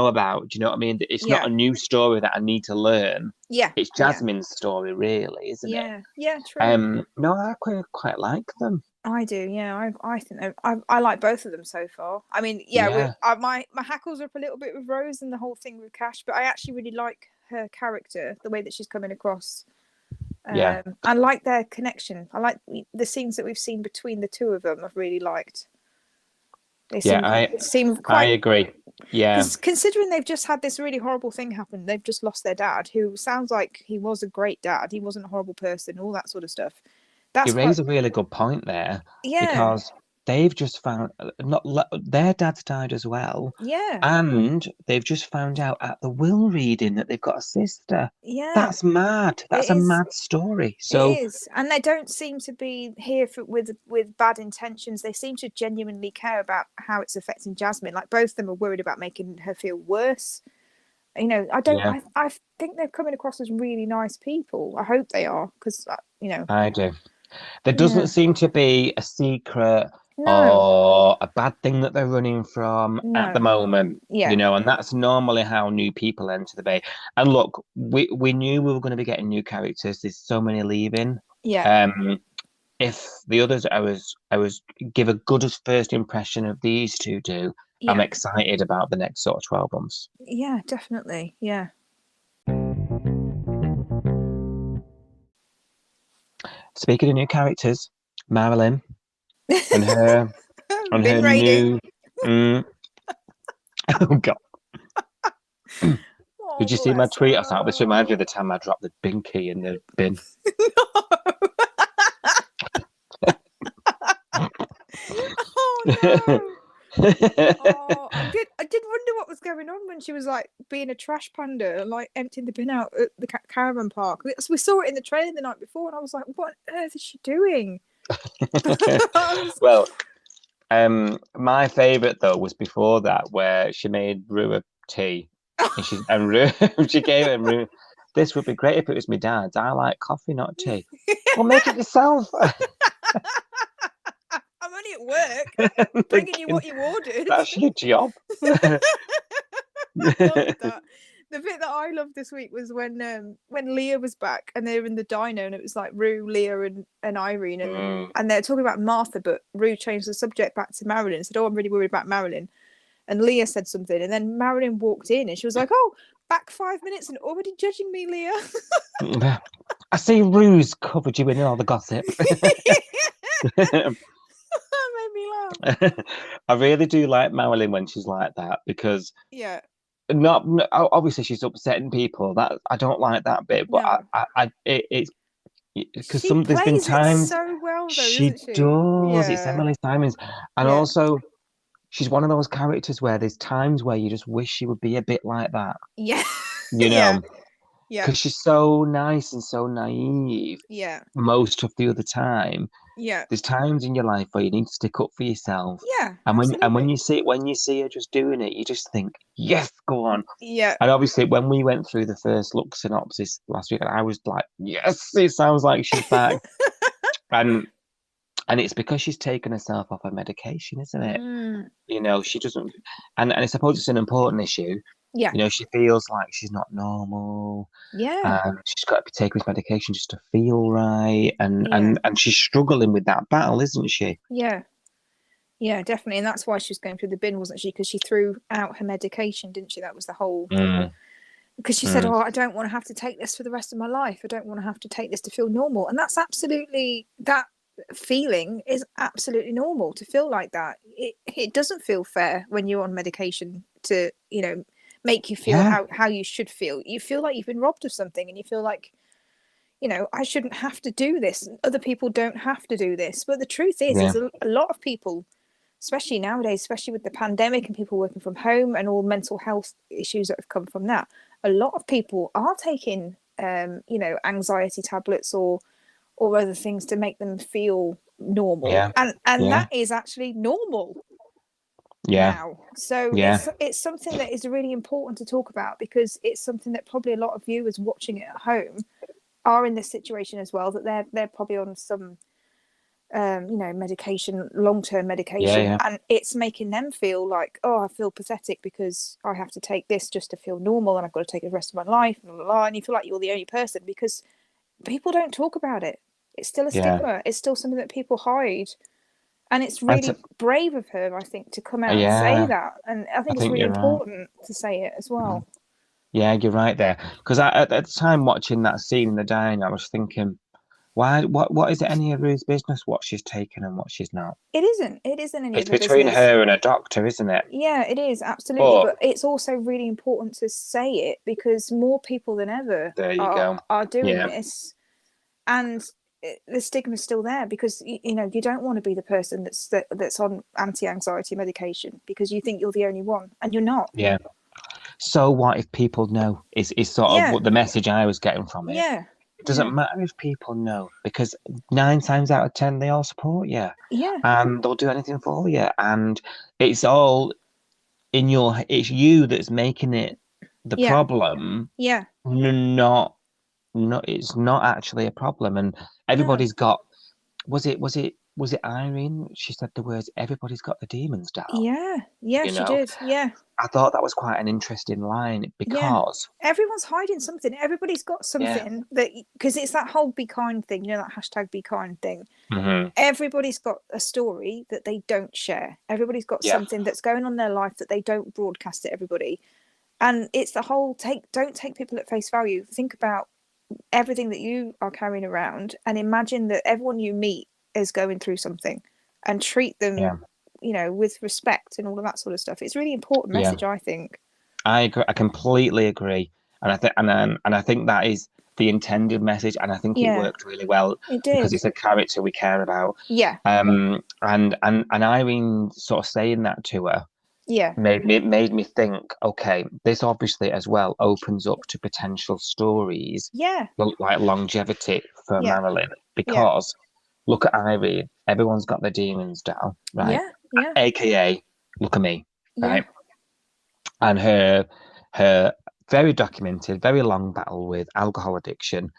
about. Do you know what I mean? It's not a new story that I need to learn. It's Jasmine's story, really, isn't it? Yeah, true. No, I quite like them. I do, yeah. I think I like both of them so far. I mean, my hackles are up a little bit with Rose and the whole thing with Cash, but I actually really like her character, the way that she's coming across. I like their connection. I like the scenes that we've seen between the two of them. I've really liked. They seem quite. I agree. Yeah. Considering they've just had this really horrible thing happen, they've just lost their dad, who sounds like he was a great dad. He wasn't a horrible person, all that sort of stuff. You raise a really good point there. Yeah. Because they've just found their dad's died as well. Yeah. And they've just found out at the will reading that they've got a sister. Yeah. That's mad. That's a mad story. So it is. And they don't seem to be here with bad intentions. They seem to genuinely care about how it's affecting Jasmine. Like both of them are worried about making her feel worse. You know, I think they're coming across as really nice people. I hope they are, because you know. I do. There doesn't seem to be a secret or a bad thing that they're running from at the moment. Yeah. You know, and that's normally how new people enter the Bay. And look, we knew we were going to be getting new characters. There's so many leaving. Yeah. If the others I was give a good first impression of these two do, I'm excited about the next sort of 12 months. Yeah, definitely. Yeah. Speaking of new characters, Marilyn and her new. Oh God! Did you see my tweet? I thought this reminds me of the time I dropped the binky in the bin. Oh no! I did wonder what was going on when she was like being a trash panda and like emptying the bin out at the caravan park. We saw it in the trailer the night before, and I was like, "What on earth is she doing?" Well, my favourite though was before that, where she made Rue a tea, and Rue she gave it Rue. This would be great if it was my dad's. I like coffee, not tea. Well, make it yourself. I'm only at work, bringing you what you ordered. That's your job. I loved that. The bit that I loved this week was when Leah was back and they were in the diner, and it was like Rue, Leah, and Irene, and they're talking about Martha, but Rue changed the subject back to Marilyn and said, "Oh, I'm really worried about Marilyn." And Leah said something, and then Marilyn walked in and she was like, "Oh, back 5 minutes and already judging me, Leah." I see Rue's covered you in all the gossip. That made me laugh. I really do like Marilyn when she's like that, because not obviously she's upsetting people. That I don't like that bit, but it's because there's been times so well, though, she does. Yeah. It's Emily Simons, and also she's one of those characters where there's times where you just wish she would be a bit like that. Yeah, you know. Yeah. Because she's so nice and so naive Yeah. most of the other time. Yeah. There's times in your life where you need to stick up for yourself. Yeah. And when Absolutely. you see her just doing it, you just think, yes, go on. Yeah. And obviously, when we went through the first look synopsis last week, I was like, yes, it sounds like she's back. and it's because she's taken herself off her medication, isn't it? Mm. You know, she doesn't, and I suppose it's an important issue. Yeah. You know, she feels like she's not normal. Yeah. She's got to be taking this medication just to feel right, and Yeah. she's struggling with that battle, isn't she? Yeah. Yeah, definitely. And that's why she was going through the bin, wasn't she? Because she threw out her medication, didn't she? That was the whole. Because she said, "Oh, I don't want to have to take this for the rest of my life. I don't want to have to take this to feel normal." And that's absolutely, that feeling is absolutely normal to feel like that. It doesn't feel fair when you're on medication to, you know, make you feel how you should feel. You feel like you've been robbed of something, and you feel like, you know, I shouldn't have to do this. Other people don't have to do this. But the truth is a lot of people, especially nowadays, especially with the pandemic and people working from home and all mental health issues that have come from that, a lot of people are taking, you know, anxiety tablets or other things to make them feel normal. And that is actually normal now. So it's something that is really important to talk about, because it's something that probably a lot of viewers watching it at home are in this situation as well, that they're probably on some you know, medication, long-term medication, and it's making them feel like, oh, I feel pathetic because I have to take this just to feel normal, and I've got to take it the rest of my life, blah, blah, blah. And you feel like you're the only person, because people don't talk about it. It's still a stigma. It's still something that people hide, and it's really brave of her, I think, to come out and say that. And I think it's really important to say it as well. Yeah, you're right there. Because at the time watching that scene in the diner, I was thinking, why? What is it any of Ruth's business what she's taken and what she's not? It isn't any of the business. It's between her and a doctor, isn't it? Yeah, it is, absolutely. But it's also really important to say it, because more people than ever are doing this, and the stigma is still there, because you know, you don't want to be the person that's on anti-anxiety medication because you think you're the only one, and you're not. Yeah. So what if people know? Is sort of what the message I was getting from it. Yeah. It doesn't matter if people know, because 9 times out of 10 they all support you. Yeah. And they'll do anything for you. And it's all in it's you that's making it the problem. Yeah. Not it's not actually a problem. And everybody's got, was it Irene? She said the words, everybody's got the demons down. Yeah, she did. Yeah. I thought that was quite an interesting line, because everyone's hiding something. Everybody's got something that, because it's that whole be kind thing, you know, that hashtag be kind thing. Mm-hmm. Everybody's got a story that they don't share. Everybody's got something that's going on in their life that they don't broadcast to everybody. And it's the whole don't take people at face value. Think about everything that you are carrying around, and imagine that everyone you meet is going through something, and treat them you know, with respect and all of that sort of stuff. It's a really important message, I think. I agree. I completely agree, and I think and I think that is the intended message, and I think it worked really well. It did, because it's a character we care about. And Irene sort of saying that to her made me think, okay, this obviously as well opens up to potential stories like longevity for Marilyn, because look at Irene, everyone's got their demons down, right? AKA look at me, right? And her very documented, very long battle with alcohol addiction,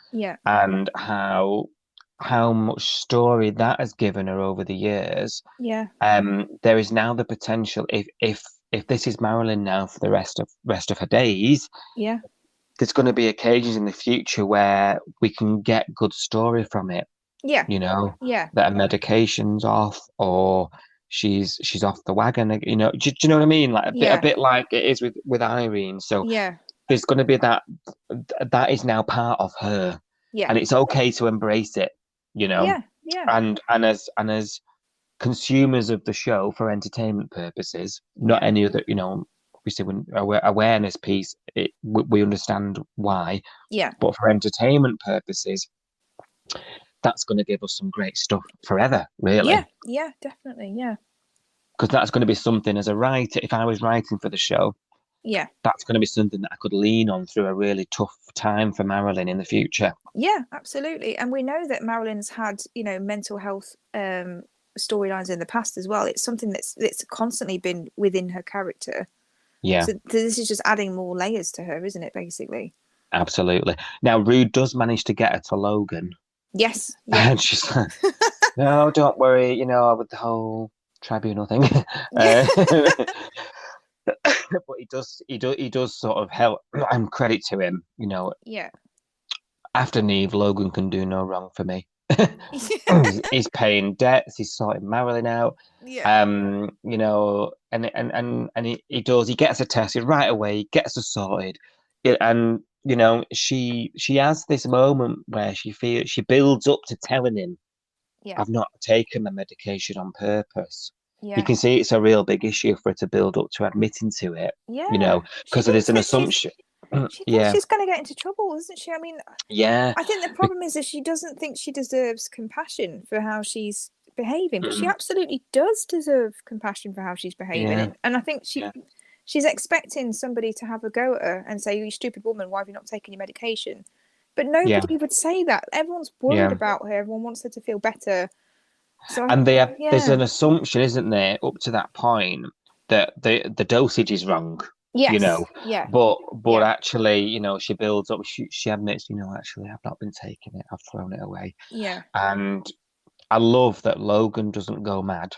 and how much story that has given her over the years. There is now the potential, if this is Marilyn now for the rest of her days, there's going to be occasions in the future where we can get good story from it. You know, that her medication's off, or she's off the wagon. You know, do you know what I mean? Like a bit like it is with Irene. So there's going to be that is now part of her, and it's okay to embrace it. You know, and as consumers of the show for entertainment purposes, not any other. You know, obviously when awareness piece, we understand why. But for entertainment purposes, that's going to give us some great stuff forever, really. Yeah, definitely, because that's going to be something as a writer. If I was writing for the show, Yeah. That's going to be something that I could lean on through a really tough time for Marilyn in the future. Yeah, absolutely. And we know that Marilyn's had, mental health storylines in the past as well. It's something that's constantly been within her character. Yeah. So this is just adding more layers to her, isn't it, basically? Absolutely. Now, Rue does manage to get her to Logan. Yes. Yeah. And she's like, no, don't worry, with the whole tribunal thing. But he does sort of help, and credit to him, Yeah. after Neve, Logan can do no wrong for me. He's paying debts, he's sorting Marilyn out. Yeah. And he does, he gets her tested right away, he gets her sorted. And she has this moment where she builds up to telling him, Yeah. I've not taken my medication on purpose. Yeah. You can see it's a real big issue for her to build up to admitting to it. Yeah. Because there's an assumption. She thinks she's going to get into trouble, isn't she? I mean, yeah. I think the problem is that she doesn't think she deserves compassion for how she's behaving, but she absolutely does deserve compassion for how she's behaving. Yeah. And I think she's expecting somebody to have a go at her and say, you stupid woman, why have you not taken your medication? But nobody would say that. Everyone's worried about her. Everyone wants her to feel better. So there's an assumption, isn't there, up to that point, that the dosage is wrong. Yes. But actually, she builds up. She admits, actually, I've not been taking it. I've thrown it away. Yeah. And I love that Logan doesn't go mad.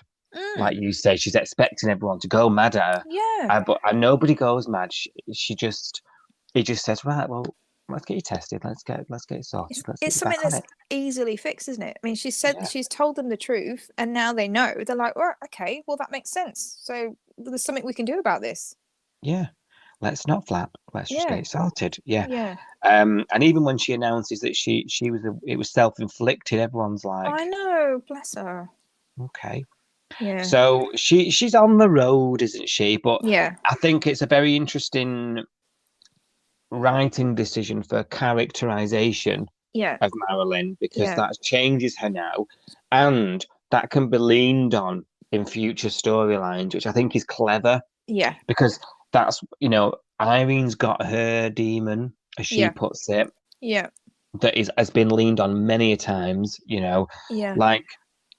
Like you say, she's expecting everyone to go mad at her. Yeah. But nobody goes mad. He just says, right, well, let's get you tested. Let's get it sorted. It's something that's easily fixed, isn't it? I mean, she's told them the truth, and now they know. They're like, well, okay, well, that makes sense. So there's something we can do about this. Yeah, let's not flap. Let's just get it sorted. Yeah. Yeah. And even when she announces that it was self-inflicted, everyone's like, I know, bless her. Okay. Yeah. So she's on the road, isn't she? But yeah, I think it's a very interesting writing decision for characterization of Marilyn, because that changes her now, and that can be leaned on in future storylines, which I think is clever. Yeah. Because that's, Irene's got her demon, as she puts it. Yeah. That has been leaned on many a times, Yeah. like,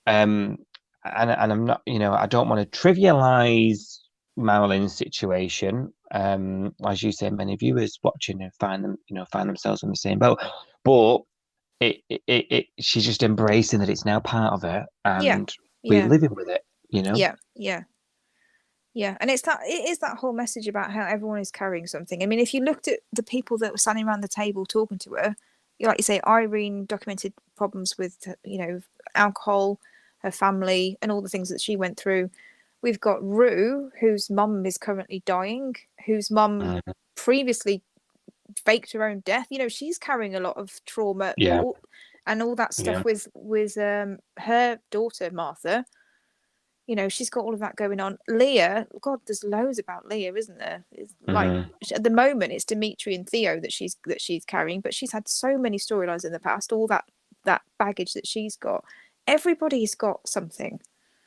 and I'm not, I don't want to trivialize Marilyn's situation. As you say, many viewers watching find themselves in the same boat, but she's just embracing that it's now part of her, and we're living with it, Yeah, and it is that whole message about how everyone is carrying something. I mean, if you looked at the people that were standing around the table talking to her, like you say, Irene documented problems with, alcohol, her family, and all the things that she went through. We've got Rue, whose mum is currently dying, whose mum previously faked her own death. She's carrying a lot of trauma, and all that stuff with her daughter Martha. She's got all of that going on. Leah, God, there's loads about Leah, isn't there? It's like at the moment, it's Dimitri and Theo that she's carrying, but she's had so many storylines in the past. All that baggage that she's got. Everybody's got something.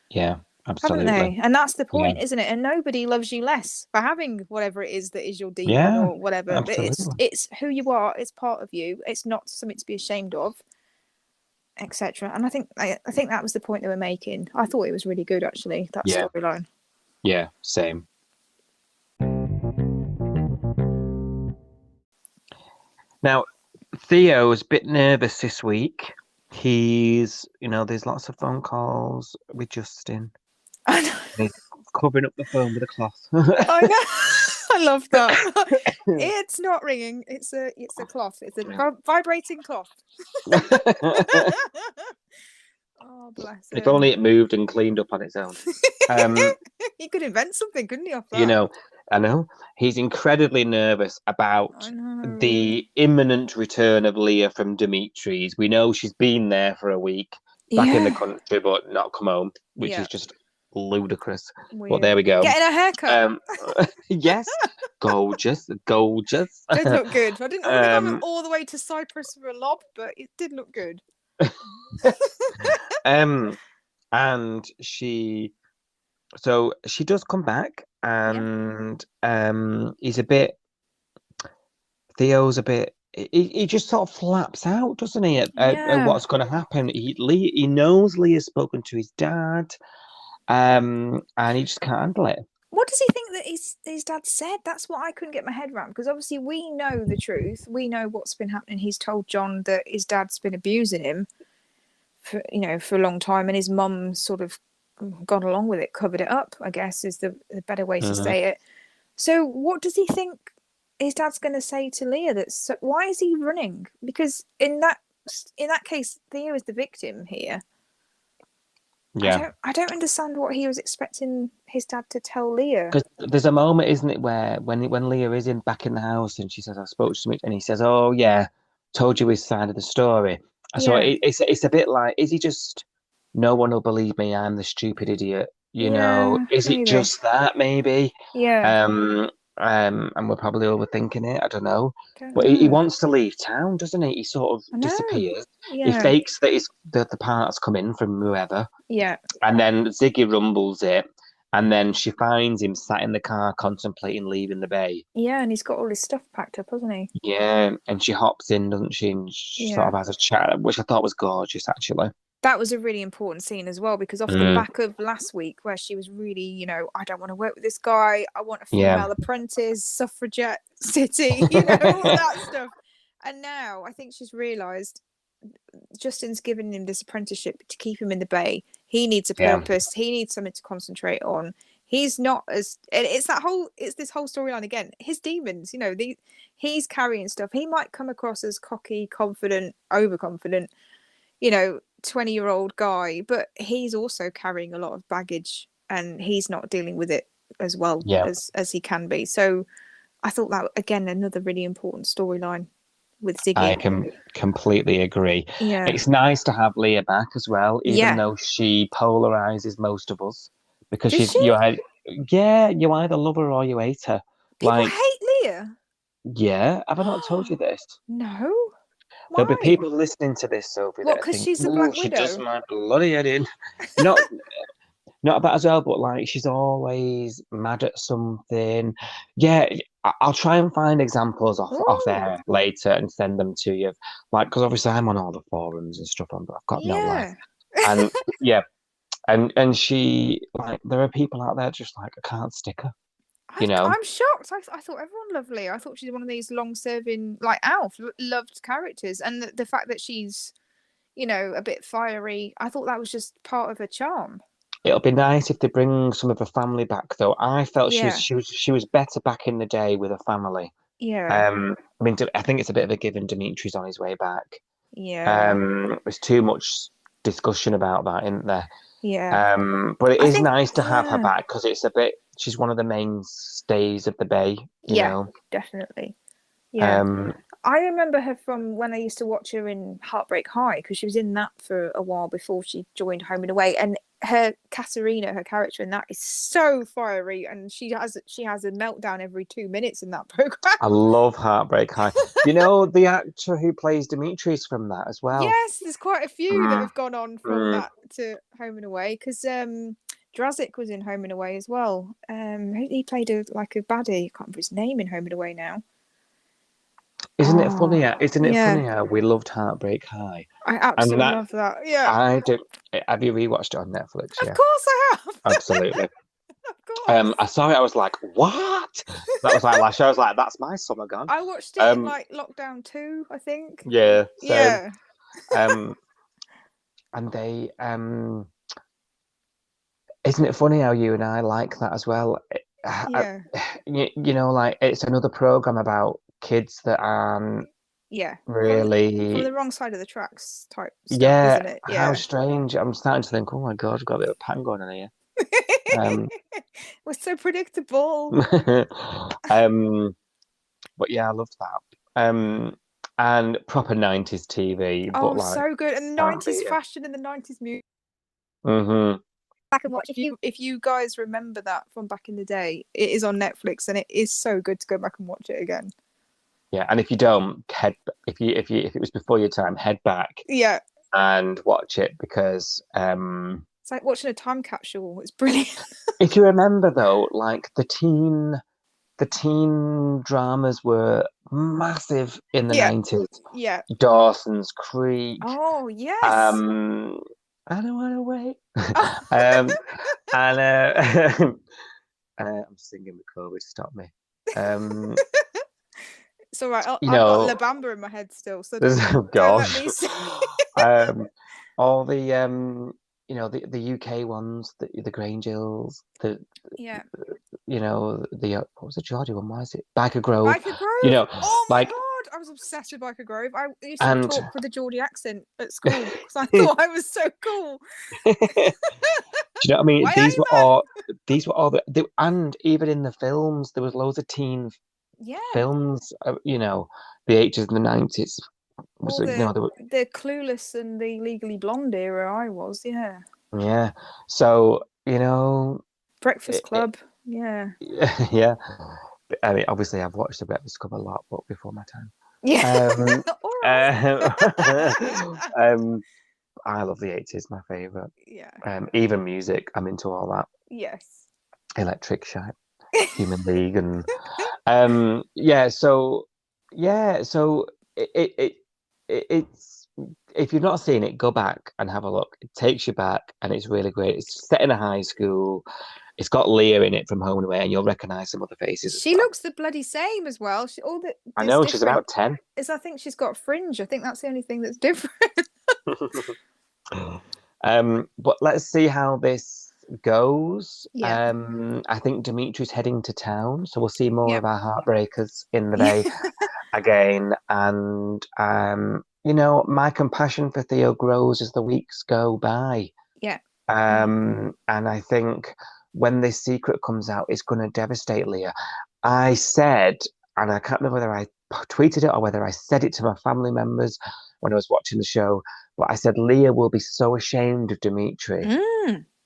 Yeah, absolutely. Haven't they? And that's the point, isn't it? And nobody loves you less for having whatever it is that is your demon or whatever. Absolutely. But it's who you are. It's part of you. It's not something to be ashamed of, etc. And I think that was the point they were making. I thought it was really good, actually, that storyline. Yeah, same. Now, Theo's a bit nervous this week. He's, there's lots of phone calls with Justin. I know. He's covering up the phone with a cloth. I know. I love that. It's not ringing. It's a cloth. It's a vibrating cloth. Oh, bless him. If only it moved and cleaned up on its own. He could invent something, couldn't he? Off that? I know. He's incredibly nervous about the imminent return of Leah from Dimitri's. We know she's been there for a week back in the country, but not come home, which is just ludicrous. Weird. But there we go. Getting a haircut. Yes. Gorgeous. Did look good. I didn't want to go all the way to Cyprus for a lob, but it did look good. And she does come back, and he's a bit. Theo's a bit. He just sort of flaps out, doesn't he? At what's going to happen. He knows Leah's spoken to his dad, and he just can't handle it. What does he think that his dad said? That's what I couldn't get my head around, because obviously we know the truth. We know what's been happening. He's told John that his dad's been abusing him for a long time, and his mum sort of gone along with it, covered it up, I guess is the better way to say it. So what does he think his dad's going to say to Leah? Why is he running? Because in that case, Theo is the victim here. Yeah, I don't understand what he was expecting his dad to tell Leah. Because there's a moment, isn't it, where when Leah is back in the house and she says, "I spoke to him," and he says, "Oh yeah, told you his side of the story." So it's a bit like, is he just, no one will believe me, I'm the stupid idiot, you know? Is maybe. it just that, maybe? Yeah. And we're probably overthinking it. I don't know. But he wants to leave town, doesn't he? He sort of disappears. Yeah. He fakes that the parts come in from whoever. Yeah. And then Ziggy rumbles it. And then she finds him sat in the car contemplating leaving the bay. Yeah, and he's got all his stuff packed up, hasn't he? Yeah, and she hops in, doesn't she? And she sort of has a chat, which I thought was gorgeous, actually. That was a really important scene as well, because off the back of last week, where she was really, I don't want to work with this guy. I want a female apprentice, suffragette city, all that stuff. And now I think she's realised Justin's given him this apprenticeship to keep him in the bay. He needs a purpose. He needs something to concentrate on. He's not as, it's this whole storyline again. His demons, he's carrying stuff. He might come across as cocky, confident, overconfident, 20-year-old guy, but he's also carrying a lot of baggage, and he's not dealing with it as well as he can be. So I thought that, again, another really important storyline with Ziggy. I can completely agree. Yeah. It's nice to have Leah back as well, even though she polarizes most of us, because you either love her or you hate her. People hate Leah. Yeah, have I not told you this? No. Why? There'll be people listening to this, Sophie. What, because she's a Black Widow? She does my bloody head in. Not about as well, but she's always mad at something. Yeah, I'll try and find examples off there later and send them to you. Because obviously I'm on all the forums and stuff, but I've got no life. And and she, there are people out there just I can't stick her. I'm shocked. I thought everyone loved Leah. I thought she's one of these long-serving, like Alf, loved characters, and the fact that she's, a bit fiery. I thought that was just part of her charm. It'll be nice if they bring some of her family back, though. I felt she was better back in the day with her family. Yeah. I think it's a bit of a given. Dimitri's on his way back. Yeah. There's too much discussion about that, isn't there? Yeah. But it is nice to have her back, because it's a bit. She's one of the mainstays of the bay. You know? Definitely. Yeah. I remember her from when I used to watch her in Heartbreak High, because she was in that for a while before she joined Home and Away, and her Katerina, her character in that, is so fiery, and she has a meltdown every 2 minutes in that program. I love Heartbreak High. The actor who plays Dimitri's from that as well. Yes, there's quite a few that have gone on from that to Home and Away, because Drazik was in Home and Away as well. He played a baddie. I can't remember his name in Home and Away now. Isn't it funny? Isn't it funny how we loved Heartbreak High? I absolutely love that. Yeah, I did. Have you rewatched it on Netflix? Of course I have. Absolutely. Of course. I saw it. I was like, "What?" That was last year. I was like, "That's my summer gone." I watched it in lockdown 2, I think. Yeah. Yeah. And they isn't it funny how you and I like that as well? Yeah. It's another program about kids that aren't really from the wrong side of the tracks type stuff, isn't it? How strange. I'm starting to think, oh my God, we've got a bit of a pattern going on here. We're so predictable. But yeah, I loved that. And proper 90s TV. Oh, so good. And 90s fashion and the 90s music. Mm-hmm. Back and watch. If you guys remember that from back in the day, it is on Netflix, and it is so good to go back and watch it again. Yeah, and if you don't, if it was before your time, head back. Yeah. And watch it, because It's like watching a time capsule. It's brilliant. If you remember though, like the teen dramas were massive in the Yeah. 90s. Yeah. Dawson's Creek. Oh yes. I don't want to wait. Oh. and I'm singing with COVID. Stop me. It's all right. I've you got know, La Bamba in my head still, so oh don't let gosh. me sing. All the the UK ones, the Grange Hills, Yeah. what was the Geordie one? Why is it Biker Grove? Biker Grove. Oh my like, god, I was obsessed with Biker Grove. I used to and talk with a Geordie accent at school because I thought I was so cool. do you know what I mean? Why These were are all and even in the films, there was loads of teen Yeah. films. The 80s and the 90s. All the Clueless and the Legally Blonde era. I was, yeah. Yeah. So Breakfast Club. Yeah. Yeah. I mean, obviously, I've watched The Breakfast Club a lot, but before my time. Yeah. I love the 80s, my favourite. Yeah. Even music, I'm into all that. Yes. Electric Shite, Human League, and So it's if you've not seen it, go back and have a look. It takes you back, and it's really great. It's set in a high school. It's got Leah in it from Home and Away, and you'll recognise some other faces. She looks the bloody same as well. I know, she's about 10. I think she's got fringe. I think that's the only thing that's different. But let's see how this goes. Yeah. I think Dimitri's heading to town, so we'll see more of our heartbreakers in the bay again. And my compassion for Theo grows as the weeks go by. Yeah. And I think when this secret comes out, it's going to devastate Leah. I said, and I can't remember whether I tweeted it or whether I said it to my family members when I was watching the show, but I said Leah will be so ashamed of Dimitri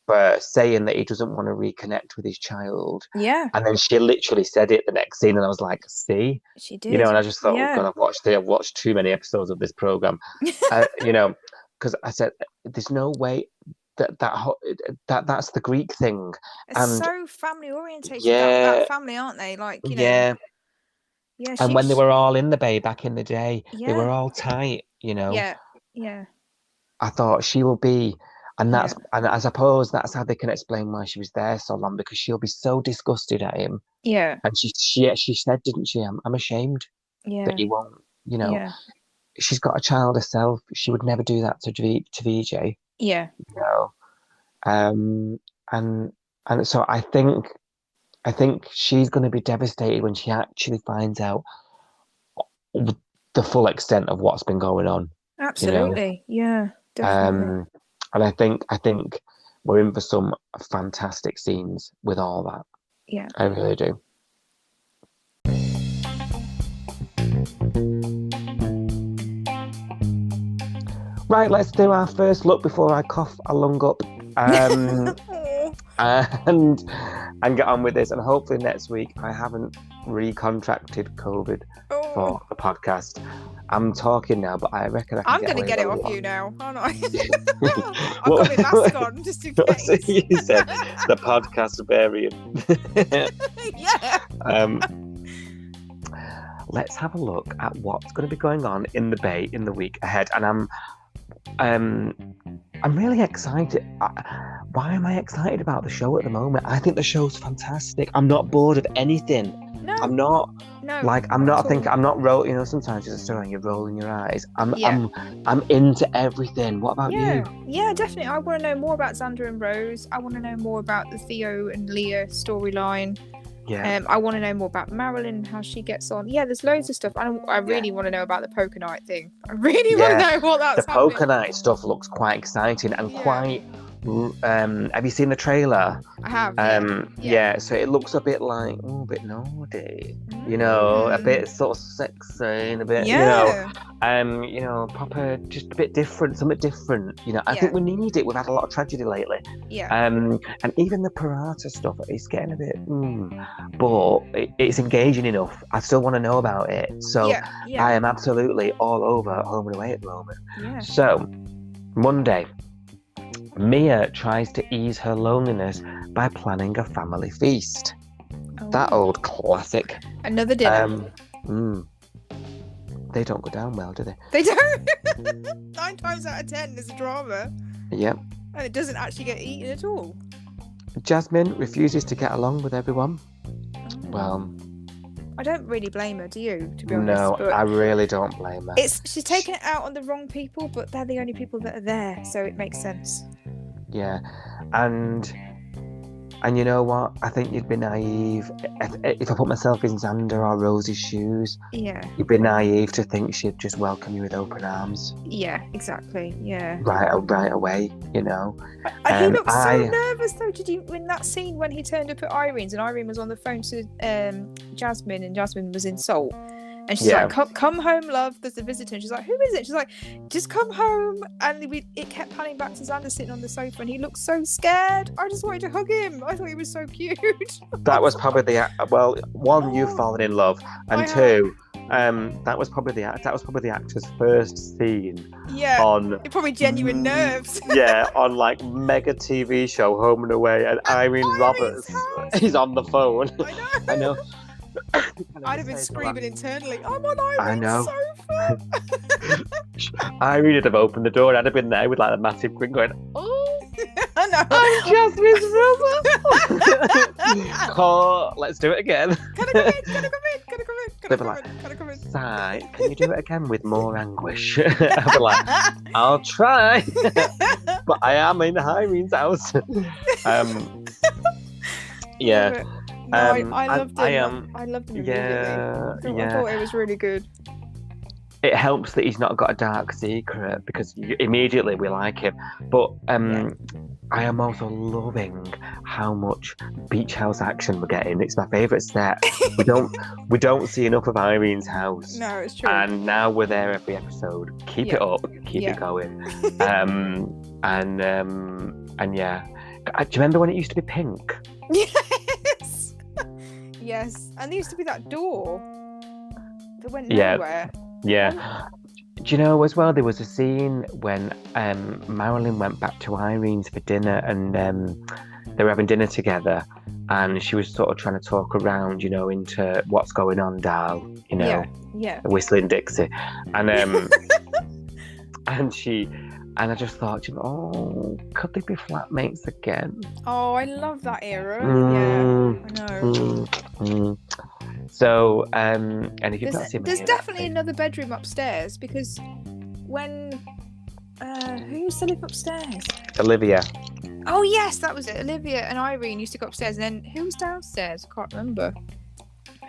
for saying that he doesn't want to reconnect with his child. Yeah. And then she literally said it the next scene, and I was like, see? She did. And I just thought, oh God, I've watched too many episodes of this program. Because I said, there's no way that's the Greek thing. It's so family orientated. Yeah, that family, aren't they? Like, Yeah. And when they were all in the bay back in the day, they were all tight, Yeah. I thought she will be, and and I suppose that's how they can explain why she was there so long, because she'll be so disgusted at him. Yeah. And she said, didn't she? I'm ashamed that he won't. She's got a child herself. She would never do that to VJ. Yeah. And so I think she's going to be devastated when she actually finds out the full extent of what's been going on. Absolutely. Yeah, definitely. And I think we're in for some fantastic scenes with all that. Yeah. I really do. Right, let's do our first look before I cough a lung up. And get on with this, and hopefully next week I haven't recontracted COVID for the podcast. I'm talking now, but I reckon I'm going to get it off you now, aren't I? I've got my mask on just in case. You said the podcast variant. Yeah. Let's have a look at what's going to be going on in the bay in the week ahead, and I'm really excited. Why am I excited about the show at the moment? I think the show's fantastic. I'm not bored of anything. No. I'm not. No. Like, I'm not thinking. I'm not rolling. Sometimes you're just you're rolling your eyes. I'm into everything. What about you? Yeah, definitely. I want to know more about Xander and Rose. I want to know more about the Theo and Leah storyline. Yeah. I want to know more about Marilyn, how she gets on. Yeah, there's loads of stuff. I really want to know about the poker night thing. I really want to know what that's happening. The poker night stuff looks quite exciting and quite... have you seen the trailer? I have. So it looks a bit like a bit naughty, a bit sort of sexy and a bit proper, just a bit different, something different. I think we need it. We've had a lot of tragedy lately. And even the Parata stuff is getting a bit but it's engaging enough. I still want to know about it, so I am absolutely all over Home and Away at the moment. So Monday, Mia tries to ease her loneliness by planning a family feast. That old classic. Another dinner. They don't go down well, do they? They don't. 9 times out of 10 there's a drama. Yep. And it doesn't actually get eaten at all. Jasmine refuses to get along with everyone. Well, I don't really blame her, do you, to be honest? no, But I really don't blame her. she's taking it out on the wrong people, but they're the only people that are there, so it makes sense. Yeah, and you know what? I think you'd be naive if I put myself in Xander or Rose's shoes. Yeah. You'd be naive to think she'd just welcome you with open arms. Yeah, exactly. Yeah. Right away, you know. He looked so nervous though. Did you in that scene when he turned up at Irene's and Irene was on the phone to Jasmine and Jasmine was in Salt? And she's like, come home, love. There's a visitor. And she's like, who is it? She's like, just come home. And it kept panning back to Xander sitting on the sofa and he looked so scared. I just wanted to hug him. I thought he was so cute. That was probably one, you've fallen in love, and two, that was probably the actor's first scene. Yeah. On probably genuine nerves. Yeah, on like mega TV show Home and Away, and Irene Roberts is on the phone. I know. I'd have been screaming internally, I'm on Irene's sofa. Irene would have opened the door and I'd have been there with like a massive grin going, oh, I know. I'm Jasmine's brother. Oh, let's do it again. Can I come in? Sai, can you do it again with more anguish? I'd be like, I'll try. But I am in Irene's house. Yeah. No, I loved him. I loved him immediately. I thought it was really good. It helps that he's not got a dark secret because immediately we like him. But I am also loving how much beach house action we're getting. It's my favourite set. we don't see enough of Irene's house. No, it's true. And now we're there every episode. Keep it up. Keep it going. And yeah. Do you remember when it used to be pink? Yes, and there used to be that door that went nowhere. Yeah. Do you know as well, there was a scene when Marilyn went back to Irene's for dinner and they were having dinner together and she was sort of trying to talk around, you know, into what's going on, Dal, you know, whistling Dixie. And and I just thought, you know, could they be flatmates again? Oh, I love that era. Yeah, I know. So, and if you've not seen there's definitely another bedroom upstairs because when who used to live upstairs? Olivia. Oh yes, that was it. Olivia and Irene used to go upstairs, and then who was downstairs? I can't remember.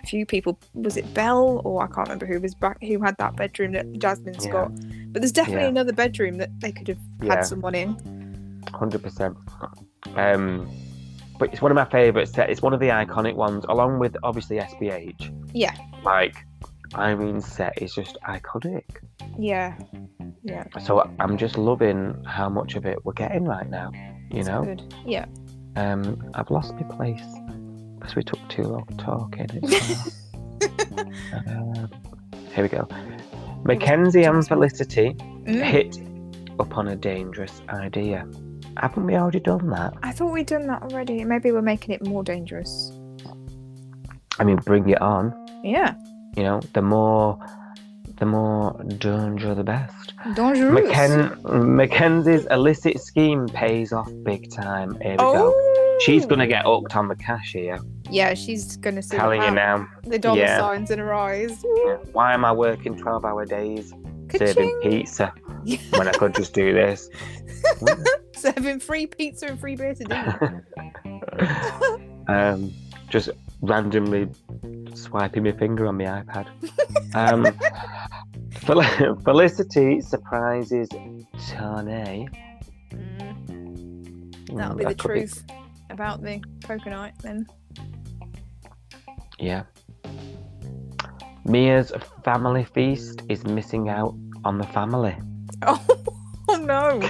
A few people. Was it Belle or I can't remember who was back? Who had that bedroom that Jasmine's got? But there's definitely another bedroom that they could have had someone in. 100%. But it's one of my favourite sets. It's one of the iconic ones, along with obviously SBH. Yeah. Like Irene's set is just iconic. Yeah. Yeah. So I'm just loving how much of it we're getting right now. You know. Good. Yeah. I've lost my place because we took too long talking. Here we go. Mackenzie and Felicity hit upon a dangerous idea. Haven't we already done that? I thought we'd done that already. Maybe we're making it more dangerous. I mean, bring it on. Yeah. You know, the more danger, the best. Dangerous. Mackenzie's illicit scheme pays off big time. Here we go. She's going to get hooked on the cash here. Yeah, she's going to see telling you now. The dollar signs in her eyes. Yeah. Why am I working 12-hour days serving pizza when I could just do this? Serving free pizza and free beer to do. Just randomly swiping my finger on my iPad. Felicity surprises Tane. That'll be the truth about the coconut then. Yeah. Mia's family feast is missing out on the family. Oh no.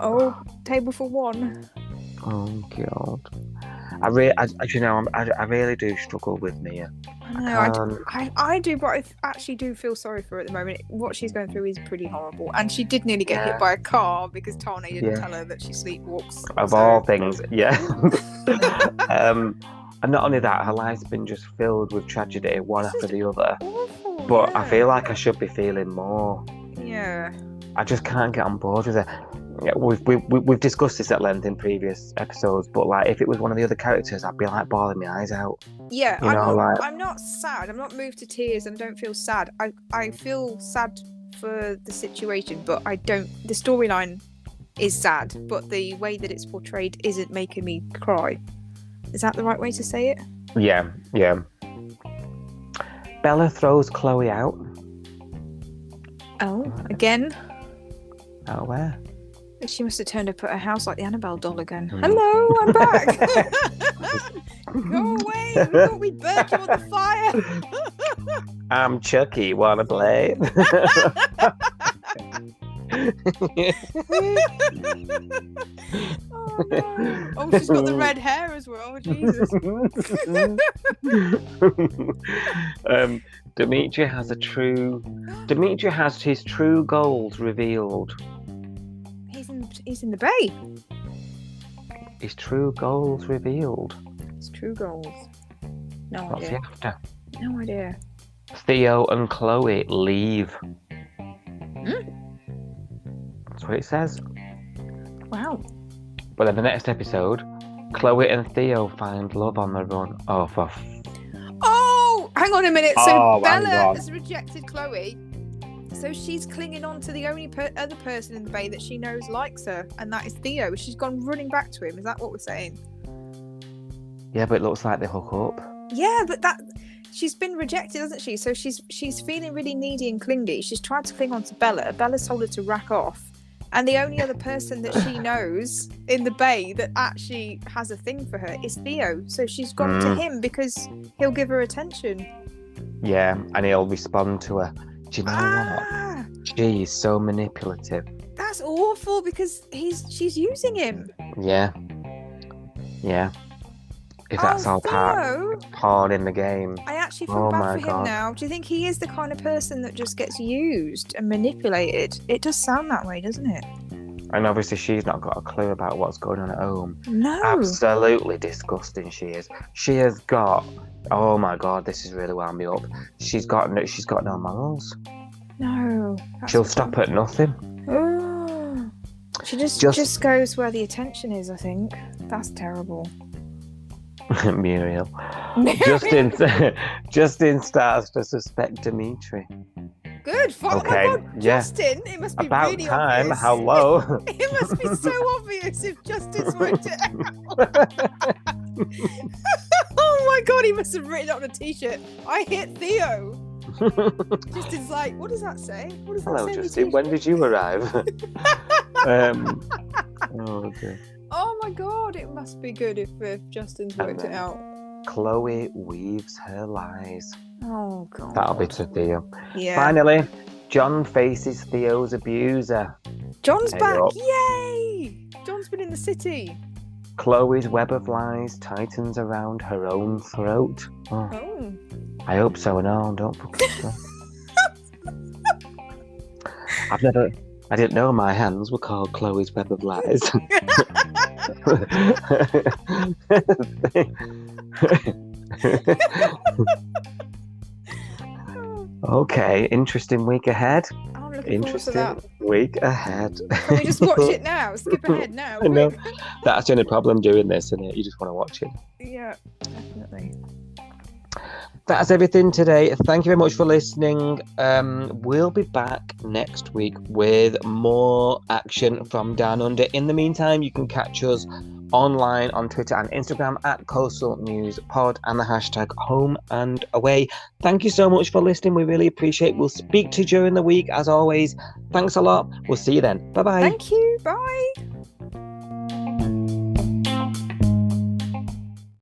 Oh, table for one. Oh God. I really do struggle with Mia. I know, I do, but I actually do feel sorry for her at the moment. What she's going through is pretty horrible, and she did nearly get hit by a car because Tane didn't tell her that she sleepwalks. Of all things, yeah. And not only that, her life's been just filled with tragedy, one after the other. Awful, But I feel like I should be feeling more. Yeah. I just can't get on board with her. Yeah, we've discussed this at length in previous episodes, but like if it was one of the other characters, I'd be like bawling my eyes out. Yeah, I'm not sad. I'm not moved to tears, and I don't feel sad. I feel sad for the situation, but I don't. The storyline is sad, but the way that it's portrayed isn't making me cry. Is that the right way to say it? Yeah. Bella throws Chloe out. Oh, again? Out of where? She must have turned up at her house like the Annabelle doll again. Hello, I'm back. Go away. We thought we'd burnt you on the fire. I'm Chucky. Wanna play? Oh, no. Oh, she's got the red hair as well. Jesus. Dimitri has his true goals revealed. He's in the bay. His true goals revealed. His true goals. No What's idea. he after? No idea. Theo and Chloe leave. That's what it says. Wow. But in the next episode, Chloe and Theo find love on the run. Oh, Oh, hang on a minute. So Bella hang on. has rejected Chloe. So she's clinging on to the only other person in the bay that she knows likes her, and that is Theo. She's gone running back to him. Is that what we're saying? Yeah, but it looks like they hook up. Yeah, but she's been rejected, hasn't she? So she's feeling really needy and clingy. She's tried to cling on to Bella. Bella's told her to rack off. And the only other person that she knows in the bay that actually has a thing for her is Theo. So she's gone to him because he'll give her attention. Yeah, and he'll respond to her. Do you know what? She is so manipulative. That's awful because she's using him. Yeah. If that's all part in the game. I actually feel bad for him now. Do you think he is the kind of person that just gets used and manipulated? It does sound that way, doesn't it? And obviously she's not got a clue about what's going on at home. No. Absolutely disgusting she is. She has got, oh my God, this has really wound me up. She's got no morals. No. She'll stop at nothing. Oh. She just goes where the attention is, I think. That's terrible. Muriel. Justin starts to suspect Dimitri. Good. Okay. Oh my God, Justin, it must be about really time. obvious. Hello. It must be so obvious if Justin's worked it out. Oh my God, he must have written it on a t-shirt. I hit Theo. Justin's like, what does that say? What does Hello, that say? Justin. When did you arrive? Oh dear. Oh my God, it must be good if Justin's worked it out. Chloe weaves her lies. Oh God. That'll be to Theo. Yeah. Finally, John faces Theo's abuser. John's back. Yay! John's been in the city. Chloe's web of lies tightens around her own throat. Oh. I hope so. No, don't fucking so. I didn't know my hands were called Chloe's web of lies. Okay, interesting week ahead. I'm looking forward to that. Week ahead. Can we just watch it now? Skip ahead now. I know. That's the only problem doing this, isn't it? You just want to watch it. Yeah, definitely. That's everything today. Thank you very much for listening. We'll be back next week with more action from Down Under. In the meantime, you can catch us online on Twitter and Instagram at Coastal News Pod and the hashtag Home and Away. Thank you so much for listening. We really appreciate it. We'll speak to you during the week as always. Thanks a lot. We'll see you then. Bye-bye. Thank you. Bye.